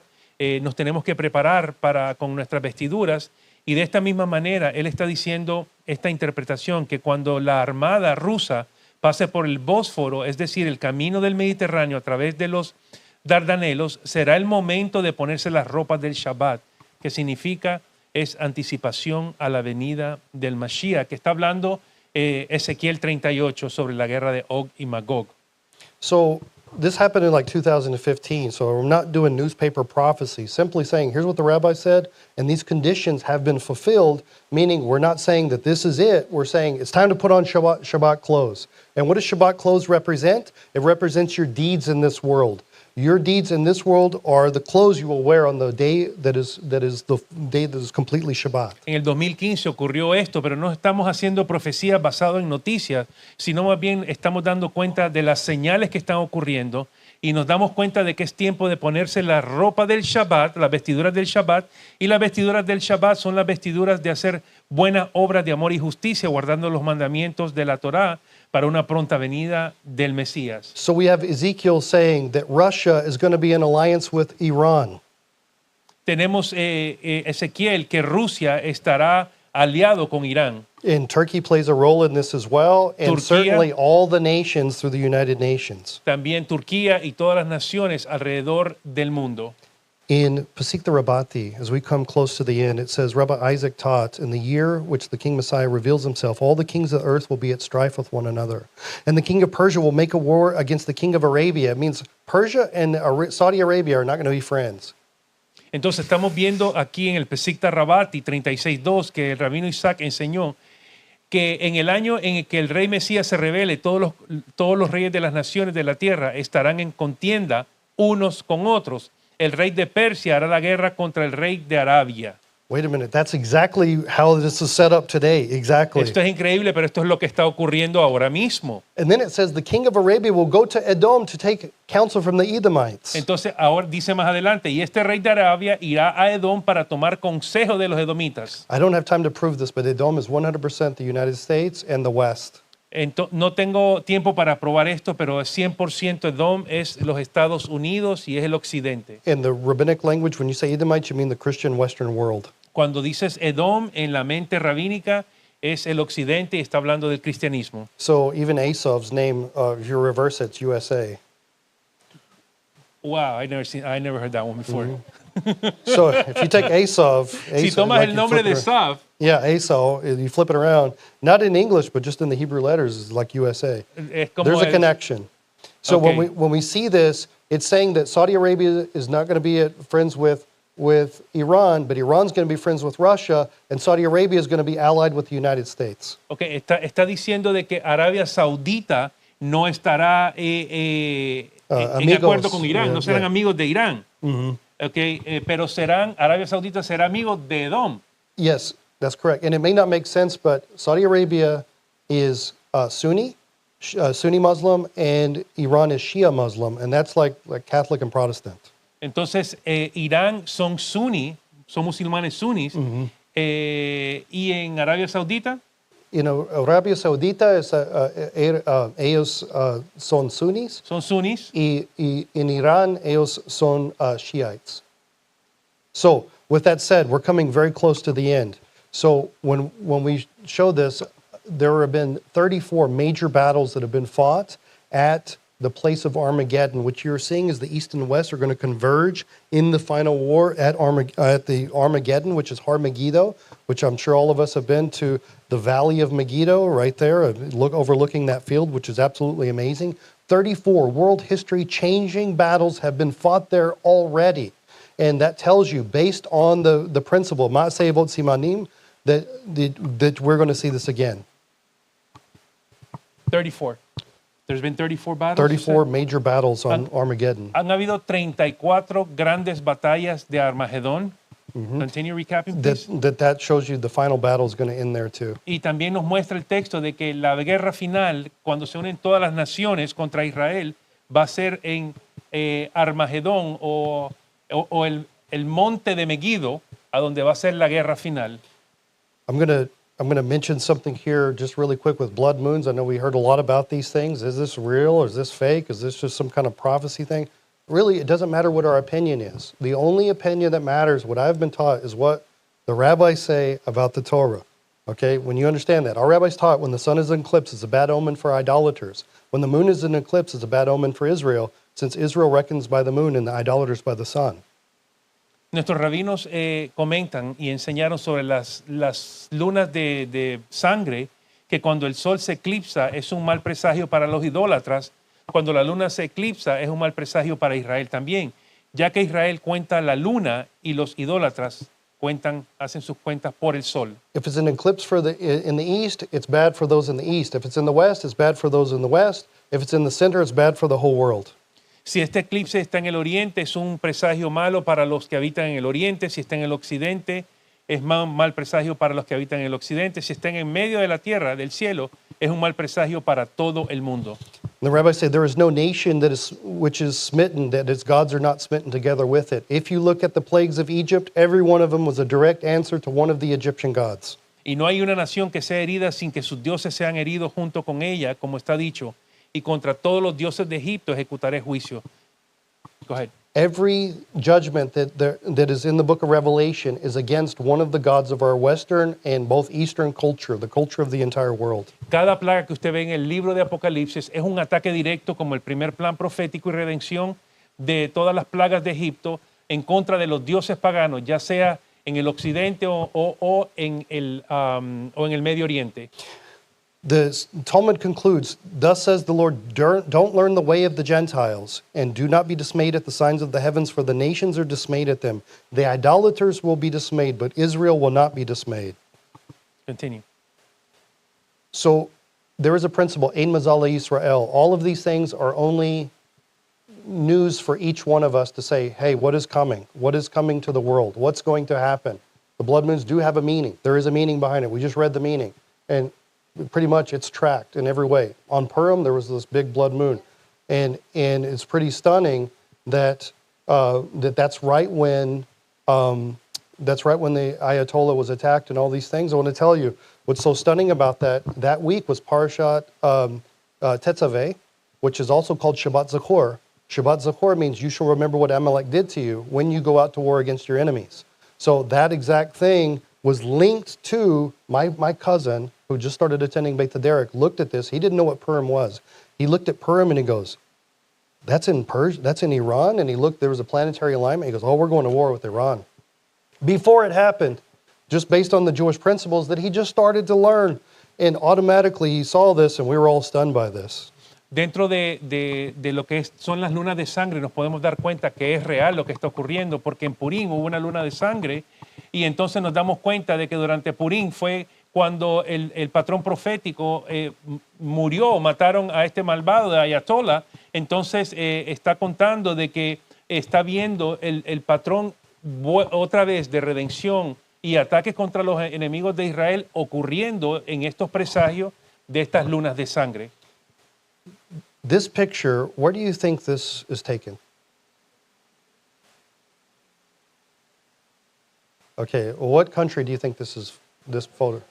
nos tenemos que preparar con nuestras vestiduras, y de esta misma manera él está diciendo esta interpretación, que cuando la armada rusa pase por el Bósforo, es decir, el camino del Mediterráneo a través de los Dardanelos, será el momento de ponerse las ropas del Shabbat, que significa es anticipación a la venida del Mashiach, que está hablando Ezequiel 38 sobre la guerra de Og y Magog. So this happened in like 2015. So we're not doing newspaper prophecy, simply saying, here's what the rabbi said, and these conditions have been fulfilled, meaning we're not saying that this is it. We're saying it's time to put on Shabbat clothes. And what does Shabbat clothes represent? It represents your deeds in this world. Your deeds in this world are the clothes you will wear on the day that is the day that is completely Shabbat. En el 2015 ocurrió esto, pero no estamos haciendo profecías basadas en noticias, sino más bien estamos dando cuenta de las señales que están ocurriendo y nos damos cuenta de que es tiempo de ponerse la ropa del Shabbat, las vestiduras del Shabbat, y las vestiduras del Shabbat son las vestiduras de hacer buenas obras de amor y justicia, guardando los mandamientos de la Torá, para una pronta venida del Mesías. So we have Ezekiel saying that Russia is going to be in alliance with Iran. Tenemos Ezequiel que Rusia estará aliado con Irán. And Turkey plays a role in this as well, and Turquía. certainly all the nations through the United Nations. También Turquía y todas las naciones alrededor del mundo. In Pasikta Rabati, as we come close to the end, it says, Rabbi Isaac taught, in the year which the King Messiah reveals himself, all the kings of the earth will be at strife with one another. And the king of Persia will make a war against the king of Arabia. It means Persia and Saudi Arabia are not going to be friends. Entonces estamos viendo aquí en el Pesikta Rabati 36.2 que el rabino Isaac enseñó que en el año en el que el rey Mesías se revele, todos los reyes de las naciones de la tierra estarán en contienda unos con otros. El rey de Persia hará la guerra contra el rey de Arabia. Wait a minute, that's exactly how this is set up today. Exactly. Esto es increíble, pero esto es lo que está ocurriendo ahora mismo. And then it says the king of Arabia will go to Edom to take counsel from the Edomites. Entonces ahora dice más adelante, y este rey de Arabia irá a Edom para tomar consejo de los edomitas. I don't have time to prove this, but Edom is 100% the United States and the West. No tengo tiempo para probar esto, pero 100% Edom es los Estados Unidos y es el occidente. In the rabbinic language, when you say Edomites, you mean the Christian Western world. Cuando dices Edom en la mente rabínica es el occidente y está hablando del cristianismo. So even Esau's name, if you reverse it, it's USA. Wow, I never heard that one before. So if you take Esau, Si tomas el nombre de Esav, yeah, Esau, you flip it around, not in English, but just in the Hebrew letters, is like USA. es como There's a el- connection. So Okay. when we see this, it's saying that Saudi Arabia is not going to be friends with Iran, but Iran's going to be friends with Russia, and Saudi Arabia is going to be allied with the United States. Okay, está diciendo de que Arabia Saudita no estará en amigos, acuerdo con Irán, yeah, no serán yeah. amigos de Irán. Okay, pero Arabia Saudita será amigo de Edom. Yes, that's correct. And it may not make sense, but Saudi Arabia is Sunni Muslim, and Iran is Shia Muslim, and that's like Catholic and Protestant. Entonces, Irán son suní, son musulmanes sunis, y en Arabia Saudita You know, Arabia Saudita es, ellos son sunnis, son sunis. y en Iran ellos son Shiites. So, with that said, we're coming very close to the end. So, when we show this, there have been 34 major battles that have been fought at the place of Armageddon. What you're seeing is the East and West are going to converge in the final war at the Armageddon, which is Har Megiddo, which I'm sure all of us have been to the Valley of Megiddo right there, overlooking that field, which is absolutely amazing. 34 world history changing battles have been fought there already. And that tells you, based on the principle, Ma'aseh Avot Simanim, that we're going to see this again. 34. There's been 34 battles. 34 major battles on Armageddon. Han habido 34 grandes batallas de Armagedón. Continue recapping, please. That shows you the final battle is going to end there too. Y también nos muestra el texto de que la guerra final, cuando se unen todas las naciones contra Israel, va a ser en Armagedón o el monte de Megiddo, a donde va a ser la guerra final. I'm gonna mention something here just really quick with blood moons. I know we heard a lot about these things. Is this real or is this fake? Is this just some kind of prophecy thing? Really, it doesn't matter what our opinion is. The only opinion that matters, what I've been taught, is what the rabbis say about the Torah. Okay, when you understand that. Our rabbis taught when the sun is in eclipse, it's a bad omen for idolaters. When the moon is in eclipse, it's a bad omen for Israel, since Israel reckons by the moon and the idolaters by the sun. Nuestros rabinos comentan y enseñaron sobre las lunas de sangre, que cuando el sol se eclipsa es un mal presagio para los idólatras. Cuando la luna se eclipsa es un mal presagio para Israel también, ya que Israel cuenta la luna y los idólatras hacen sus cuentas por el sol. If it's an eclipse in the east, it's bad for those in the east. If it's in the west, it's bad for those in the west. If it's in the center, it's bad for the whole world. Si este eclipse está en el oriente, es un presagio malo para los que habitan en el oriente. Si está en el occidente, es mal presagio para los que habitan en el occidente. Si está en el medio de la tierra, del cielo, es un mal presagio para todo el mundo. The rabbis say there is no nation which is smitten, that its gods are not smitten together with it. If you look at the plagues of Egypt, every one of them was a direct answer to one of the Egyptian gods. Y no hay una nación que sea herida sin que sus dioses sean heridos junto con ella, como está dicho. Y contra todos los dioses de Egipto ejecutaré juicio. Go ahead. Every judgment that is in the book of Revelation is against one of the gods of our Western and both Eastern culture, the culture of the entire world. Cada plaga que usted ve en el libro de Apocalipsis es un ataque directo, como el primer plan profético y redención de todas las plagas de Egipto, en contra de los dioses paganos, ya sea en el occidente o en el Medio Oriente. The Talmud concludes, thus says the Lord, don't learn the way of the Gentiles, and do not be dismayed at the signs of the heavens, for the nations are dismayed at them. The idolaters will be dismayed, but Israel will not be dismayed. Continue. So there is a principle, Ein Mazal Yisrael. All of these things are only news for each one of us to say, hey, what is coming? What is coming to the world? What's going to happen? The blood moons do have a meaning. There is a meaning behind it. We just read the meaning. And pretty much it's tracked in every way. On Purim, there was this big blood moon. And it's pretty stunning that that's right when the Ayatollah was attacked and all these things. I want to tell you, what's so stunning about that week was Parashat Tetzaveh, which is also called Shabbat Zachor. Shabbat Zachor means you shall remember what Amalek did to you when you go out to war against your enemies. So that exact thing was linked to my cousin, who just started attending Beit Derek, looked at this. He didn't know what Purim was. He looked at Purim and he goes, that's in Iran? And he looked, there was a planetary alignment. He goes, oh, we're going to war with Iran. Before it happened, just based on the Jewish principles that he just started to learn. And automatically he saw this and we were all stunned by this. Dentro de lo que son las lunas de sangre nos podemos dar cuenta que es real lo que está ocurriendo, porque en Purim hubo una luna de sangre y entonces nos damos cuenta de que durante Purim fue cuando el patrón profético murió, mataron a este malvado de Ayatollah. Entonces está contando de que está viendo el patrón otra vez de redención y ataques contra los enemigos de Israel ocurriendo en estos presagios de estas lunas de sangre. This picture, where do you think this is taken? Okay, what country do you think this photo?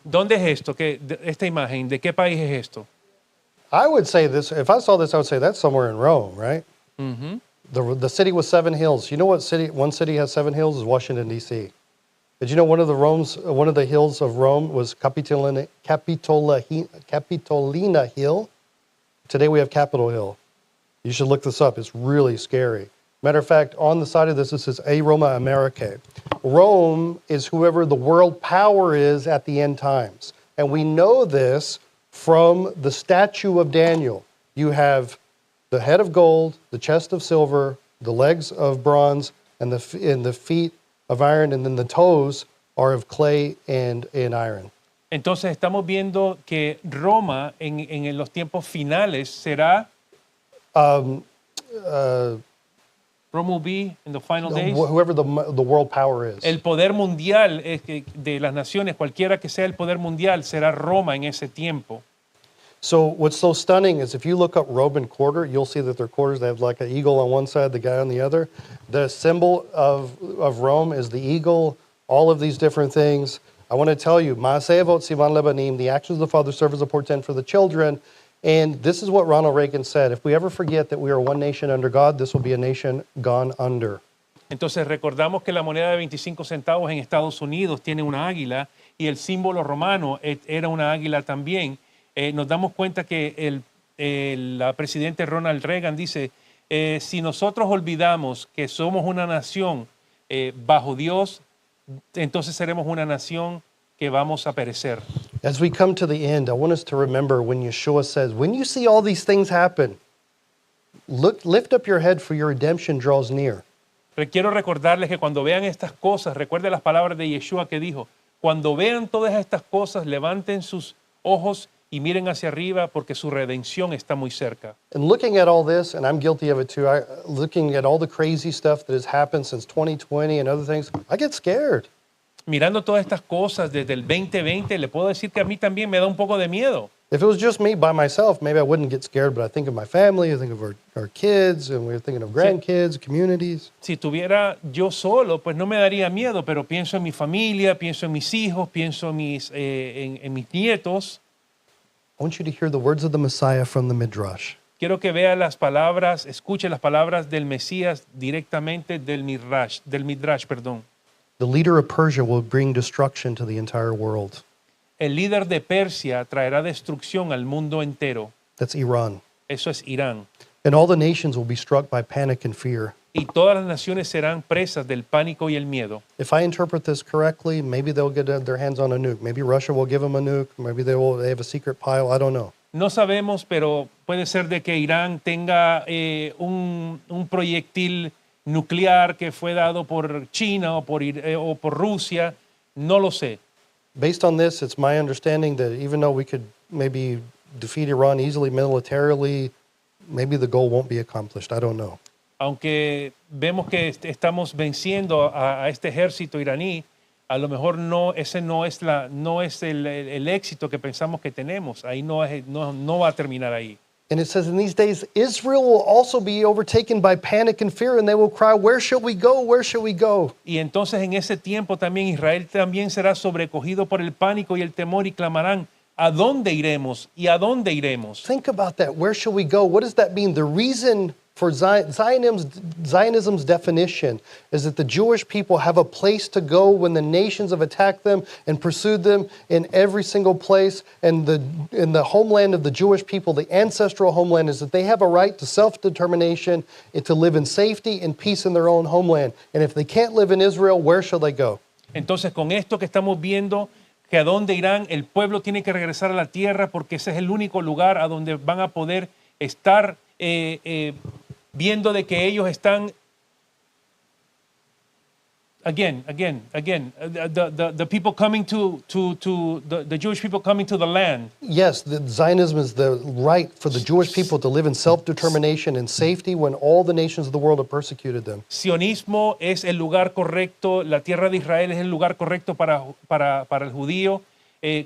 ¿Dónde es esto? Esta imagen, ¿de qué país es esto? I would say this, if I saw this, I would say that's somewhere in Rome, right? Mm-hmm. The city with 7 hills. You know what city? One city has 7 hills is Washington, D.C. Did you know one of the hills of Rome was Capitolina Hill? Today we have Capitol Hill. You should look this up. It's really scary. Matter of fact, on the side of this, it says A Roma Americae. Rome is whoever the world power is at the end times. And we know this from the statue of Daniel. You have the head of gold, the chest of silver, the legs of bronze, and the feet of iron, and then the toes are of clay and iron. Entonces estamos viendo que Roma en los tiempos finales será Rome will be in the final days. Whoever the world power is. El poder mundial de las naciones, cualquiera que sea el poder mundial, será Roma en ese tiempo. So what's so stunning is if you look up Roman quarter, you'll see that their quarters, they have like an eagle on one side, the guy on the other. The symbol of Rome is the eagle, all of these different things. I want to tell you, Ma'aseh Sivan Lebanim, the actions of the Father serve as a portent for the children. And this is what Ronald Reagan said. If we ever forget that we are one nation under God, this will be a nation gone under. Entonces recordamos que la moneda de 25 centavos en Estados Unidos tiene una águila y el símbolo romano era una águila también. Nos damos cuenta que la presidente Ronald Reagan dice, si nosotros olvidamos que somos una nación bajo Dios, entonces seremos una nación que vamos a perecer. As we come to the end, I want us to remember when Yeshua says, when you see all these things happen, lift up your head for your redemption draws near. Pero quiero recordarles que cuando vean estas cosas, recuerden las palabras de Yeshua que dijo, cuando vean todas estas cosas, levanten sus ojos y miren hacia arriba porque su redención está muy cerca. And looking at all this, and I'm guilty of it too, looking at all the crazy stuff that has happened since 2020 and other things, I get scared. Mirando todas estas cosas desde el 2020, le puedo decir que a mí también me da un poco de miedo. If it was just me by myself, maybe I wouldn't get scared, but I think of my family, I think of our kids, and we're thinking of grandkids, communities. Si estuviera yo solo, pues no me daría miedo, pero pienso en mi familia, pienso en mis hijos, pienso en mis nietos. I want you to hear the words of the Messiah from the Midrash. Quiero que vea las palabras, escuche las palabras del Mesías directamente del Midrash, perdón. The leader of Persia will bring destruction to the entire world. El líder de Persia traerá destrucción al mundo entero. That's Iran. Eso es Irán. And all the nations will be struck by panic and fear. Y todas las naciones serán presas del pánico y el miedo. If I interpret this correctly, maybe they'll get their hands on a nuke. Maybe Russia will give them a nuke. Maybe they have a secret pile. I don't know. No sabemos, pero puede ser de que Irán tenga un proyectil nuclear que fue dado por China o por Rusia. No lo sé. Based on this, it's my understanding that even though we could maybe defeat Iran easily militarily, maybe the goal won't be accomplished. I don't know. Aunque vemos que estamos venciendo a este ejército iraní, a lo mejor ese no es el éxito que pensamos que tenemos. Ahí no va a terminar ahí. And it says in these days, Israel will also be overtaken by panic and fear, and they will cry, where shall we go? Where shall we go? Y entonces en ese tiempo también Israel también será sobrecogido por el pánico y el temor y clamarán, ¿a dónde iremos? ¿Y a dónde iremos? Think about that. Where shall we go? What does that mean? The reason for Zionism's definition is that the Jewish people have a place to go when the nations have attacked them and pursued them in every single place. And in the homeland of the Jewish people, the ancestral homeland, is that they have a right to self-determination and to live in safety and peace in their own homeland. And if they can't live in Israel, where shall they go? Entonces con esto que estamos viendo, que a dónde irán, el pueblo tiene que regresar a la tierra porque ese es el único lugar a donde van a poder estar viendo de que ellos están the people coming to the Jewish people coming to the land. Yes, Zionism is the right for the Jewish people to live in self-determination and safety when all the nations of the world have persecuted them. Sionismo es el lugar correcto, la tierra de Israel es el lugar correcto para el judío.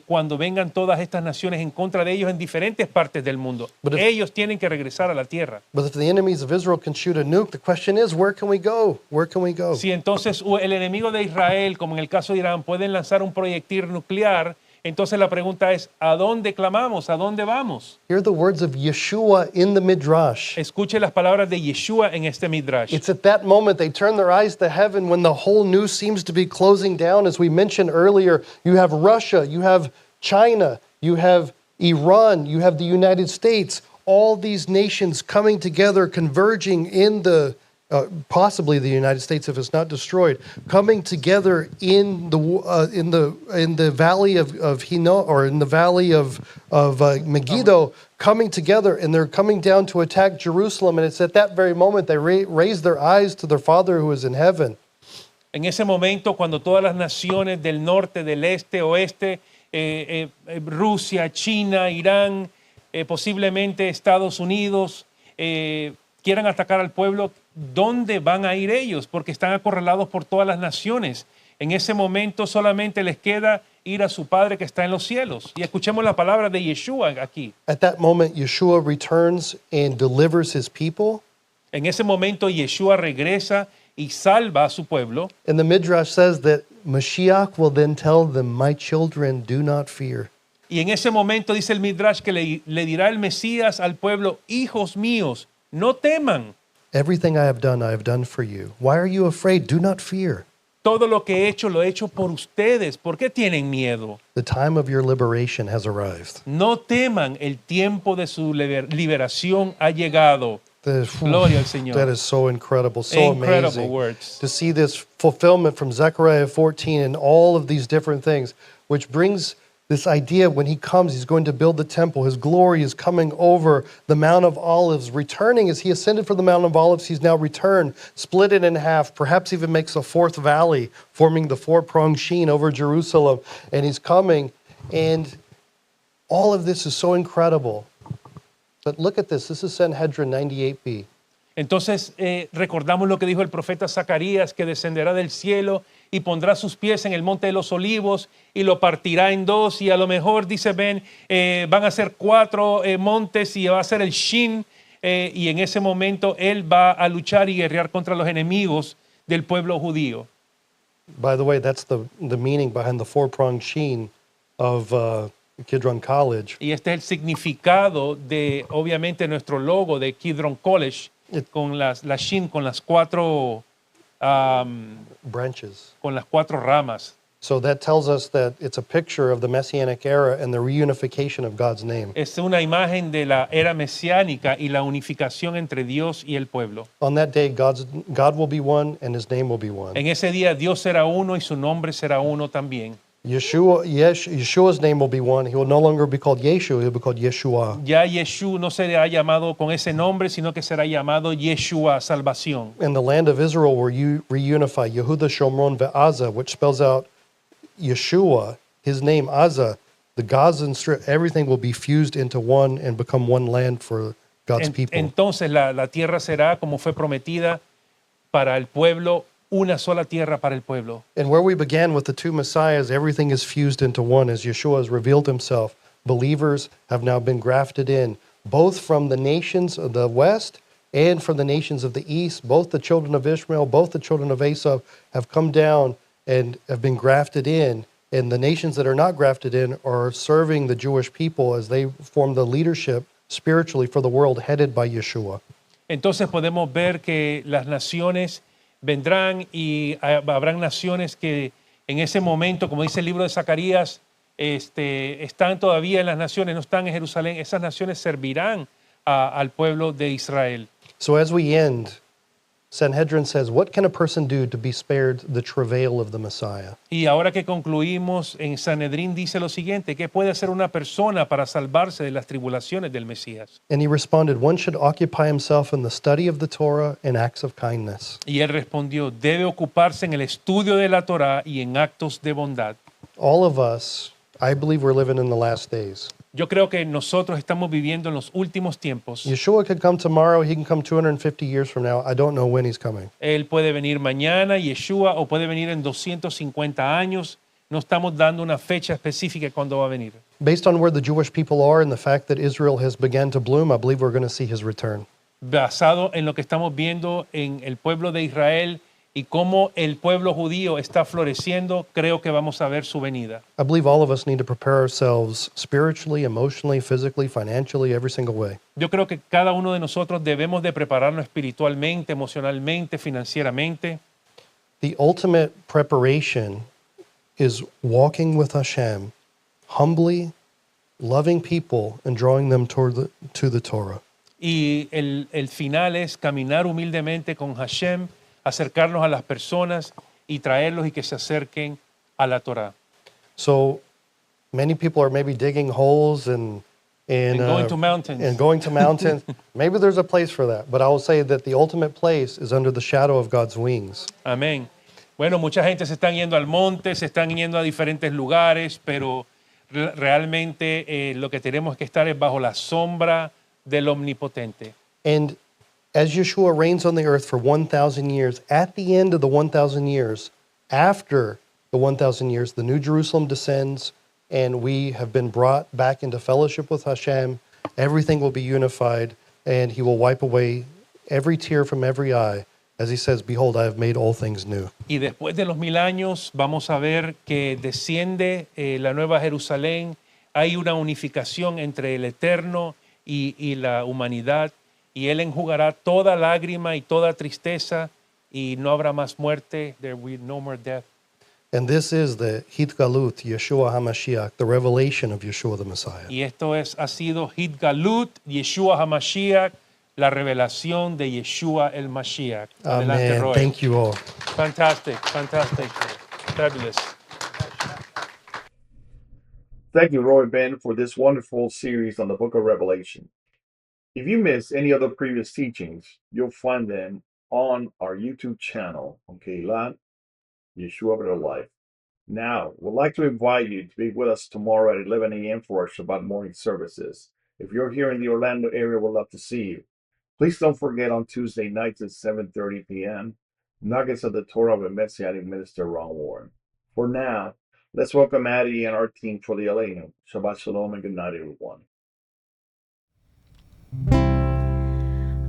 Cuando vengan todas estas naciones en contra de ellos en diferentes partes del mundo. Ellos tienen que regresar a la tierra. But if the enemies of Israel can shoot a nuke, the question is, where can we go? Where can we go? Si entonces el enemigo de Israel, como en el caso de Irán, pueden lanzar un proyectil nuclear, entonces la pregunta es, ¿a dónde clamamos? ¿A dónde vamos? Hear the words of Yeshua in the Midrash. Escuche las palabras de Yeshua en este Midrash. It's at that moment they turn their eyes to heaven when the whole news seems to be closing down. As we mentioned earlier, you have Russia, you have China, you have Iran, you have the United States, all these nations coming together, converging in the possibly the United States if it's not destroyed, coming together in the valley of Hinnom, or in the valley of Megiddo, coming together, and they're coming down to attack Jerusalem. And it's at that very moment they raise their eyes to their Father who is in heaven. En ese momento, cuando todas las naciones del norte, del este, oeste, Rusia, China, Irán, posiblemente Estados Unidos, quieran atacar al pueblo, ¿dónde van a ir ellos? Porque están acorralados por todas las naciones. En ese momento solamente les queda ir a su Padre que está en los cielos. Y escuchemos la palabra de Yeshua aquí. At that moment, Yeshua returns and delivers his people. En ese momento Yeshua regresa y salva a su pueblo. And the Midrash says that Mashiach will then tell them, "My children, do not fear." Y en ese momento dice el Midrash que le dirá el Mesías al pueblo, hijos míos, no teman. Everything I have done for you. Why are you afraid? Do not fear. Todo lo que he hecho lo he hecho por ustedes. ¿Por qué tienen miedo? The time of your liberation has arrived. No teman, el tiempo de su liberación ha llegado. Gloria al Señor. That is so incredible, so Incredible amazing. words. To see this fulfillment from Zechariah 14 and all of these different things, which brings this idea when he comes, he's going to build the temple. His glory is coming over the Mount of Olives, returning as he ascended from the Mount of Olives. He's now returned, split it in half, perhaps even makes a fourth valley, forming the four-pronged sheen over Jerusalem. And he's coming, and all of this is so incredible. But look at this. This is Sanhedrin 98b. Entonces recordamos lo que dijo el profeta Zacarías, que descenderá del cielo y pondrá sus pies en el monte de los olivos y lo partirá en dos, y a lo mejor, dice Ben, van a ser 4 montes y va a ser el Shin, y en ese momento él va a luchar y guerrear contra los enemigos del pueblo judío. By the way, that's the meaning behind the four-pronged sheen of Kidron College. Y este es el significado de, obviamente, nuestro logo de Kidron College, con la Shin, con las 4 Branches. con las 4 ramas. So that tells us that it's a picture of the Messianic era and the reunification of God's name. Es una imagen de la era mesiánica y la unificación entre Dios y el pueblo. On that day, God will be one and his name will be one. En ese día Dios será uno y su nombre será uno también. Yeshua's name will be one. He will no longer be called Yeshu, he'll be called Yeshua. Ya Yeshua no será llamado con ese nombre, sino que será llamado Yeshua, salvación. And the land of Israel will reunify, Yehuda, Shomron, Ve'aza, which spells out Yeshua, his name, Aza. The Gazan Strip, everything will be fused into one and become one land for God's people. Entonces la tierra será, como fue prometida, para el pueblo, una sola tierra para el pueblo. And where we began with the 2 messiahs, everything is fused into one as Yeshua has revealed himself. Believers have now been grafted in, both from the nations of the west and from the nations of the east. Both the children of Ishmael, both the children of Esau have come down and have been grafted in. And the nations that are not grafted in are serving the Jewish people as they form the leadership spiritually for the world headed by Yeshua. Entonces podemos ver que las naciones vendrán y habrán naciones que en ese momento, como dice el libro de Zacarías, están todavía en las naciones, no están en Jerusalén. Esas naciones servirán al pueblo de Israel. So as we end, Sanhedrin says, what can a person do to be spared the travail of the Messiah? Y ahora que concluimos, en Sanedrín dice lo siguiente: ¿qué puede hacer una persona para salvarse de las tribulaciones del Mesías? And he responded, one should occupy himself in the study of the Torah and acts of kindness. Y él respondió: debe ocuparse en el estudio de la Torá y en actos de bondad. All of us, I believe we're living in the last days. Yo creo que nosotros estamos viviendo en los últimos tiempos. Yeshua could come tomorrow. He can come 250 years from now. I don't know when he's coming. Él puede venir mañana, Yeshua, o puede venir en 250 años. No estamos dando una fecha específica de cuándo va a venir. Based on where the Jewish people are and the fact that Israel has begun to bloom, I believe we're going to see his return. Basado en lo que estamos viendo en el pueblo de Israel y cómo el pueblo judío está floreciendo, creo que vamos a ver su venida. I believe all of us need to prepare ourselves spiritually, emotionally, physically, financially, every single way. Yo creo que cada uno de nosotros debemos de prepararnos espiritualmente, emocionalmente, financieramente. The ultimate preparation is walking with Hashem, humbly, loving people, and drawing them to the Torah. Y el final es caminar humildemente con Hashem, acercarnos a las personas y traerlos y que se acerquen a la Torá. So many people are maybe digging holes and going to mountains. And going to mountains. Maybe there's a place for that, but I will say that the ultimate place is under the shadow of God's wings. Amén. Bueno, mucha gente se están yendo al monte, se están yendo a diferentes lugares, pero realmente lo que tenemos que estar es bajo la sombra del Omnipotente. And as Yeshua reigns on the earth for 1,000 years, at the end of the 1,000 years, after the 1,000 years, the New Jerusalem descends, and we have been brought back into fellowship with Hashem. Everything will be unified, and he will wipe away every tear from every eye. As he says, behold, I have made all things new. Y después de los 1000 años vamos a ver que desciende la Nueva Jerusalén. Hay una unificación entre el Eterno y la humanidad. Y Él enjugará toda lágrima y toda tristeza. Y no habrá más muerte. There will be no more death. And this is the Hitgalut, Yeshua HaMashiach, the revelation of Yeshua the Messiah. Y esto ha sido Hitgalut, Yeshua HaMashiach, la revelación de Yeshua el Mashiach. Adelante, Amen. Roy. Thank you all. Fantastic, fantastic. Fabulous. Thank you, Roy Ben, for this wonderful series on the book of Revelation. If you missed any other previous teachings, you'll find them on our YouTube channel, Keilat Yeshua Better Life. Now, we'd like to invite you to be with us tomorrow at 11 a.m. for our Shabbat morning services. If you're here in the Orlando area, we'd love to see you. Please don't forget on Tuesday nights at 7:30 p.m., Nuggets of the Torah with Messianic Minister Ron Warren. For now, let's welcome Addie and our team for the Aleinu. Shabbat Shalom and good night, everyone.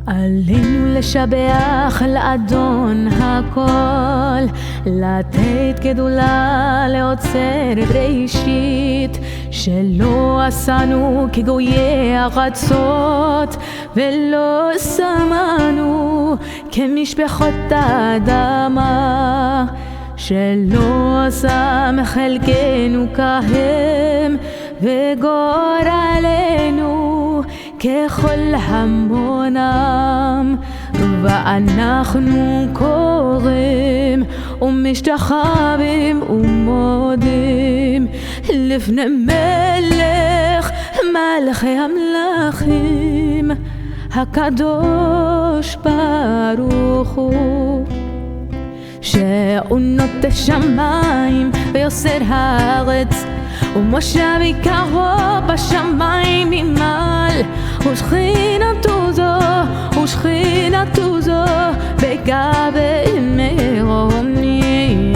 עלינו לשבח לאדון הכל, לתת גדולה לאוצרת ראשית, שלא עשנו כגויי ארצות, ולא שמנו כמשפחות האדמה, שלא עשה מחלקנו כהם, וגורלנו ככל המונם, ואנחנו קוראים ומשתחווים ומודים לפני מלך מלכי המלכים, הקדוש ברוך הוא, שעונות השמיים ויוסר הארץ, ומשה ביקרו בשמיים ממעל, ושכינתו זו בגבי מרוממים.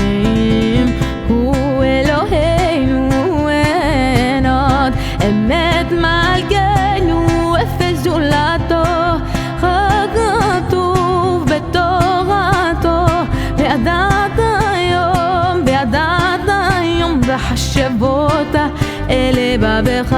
הוא אלוהינו אין עוד, אמת מלכנו אפס זולתו, ככתוב בתורתו, וידעת היום בחשבות אלה בבך,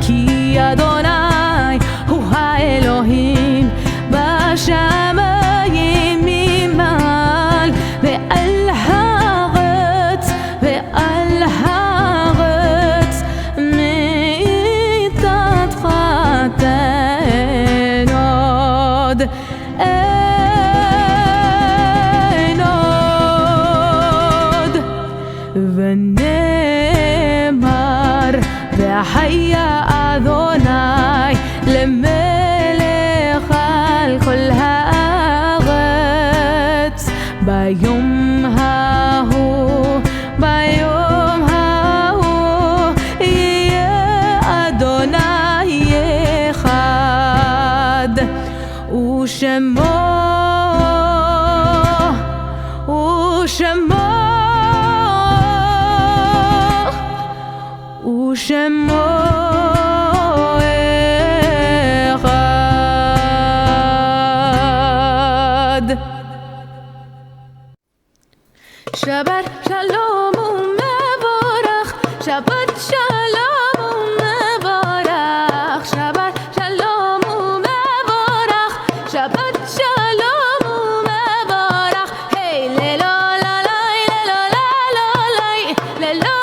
כי אדוני הוא האלוהים בשמיים ממעל, ועל הארץ מתחתיו אין עוד, אין עוד. ונאמר והחיה אדוני למלך על כל הארץ, ביום ההוא יהיה אדוני אחד, ושמו אחד. שבת שלום ומבורך, שבת שלום ומבורך, שבת שלום ומבורך, שבת שלום ומבורך. היי ללא לה לי ללא לה לא לי ללא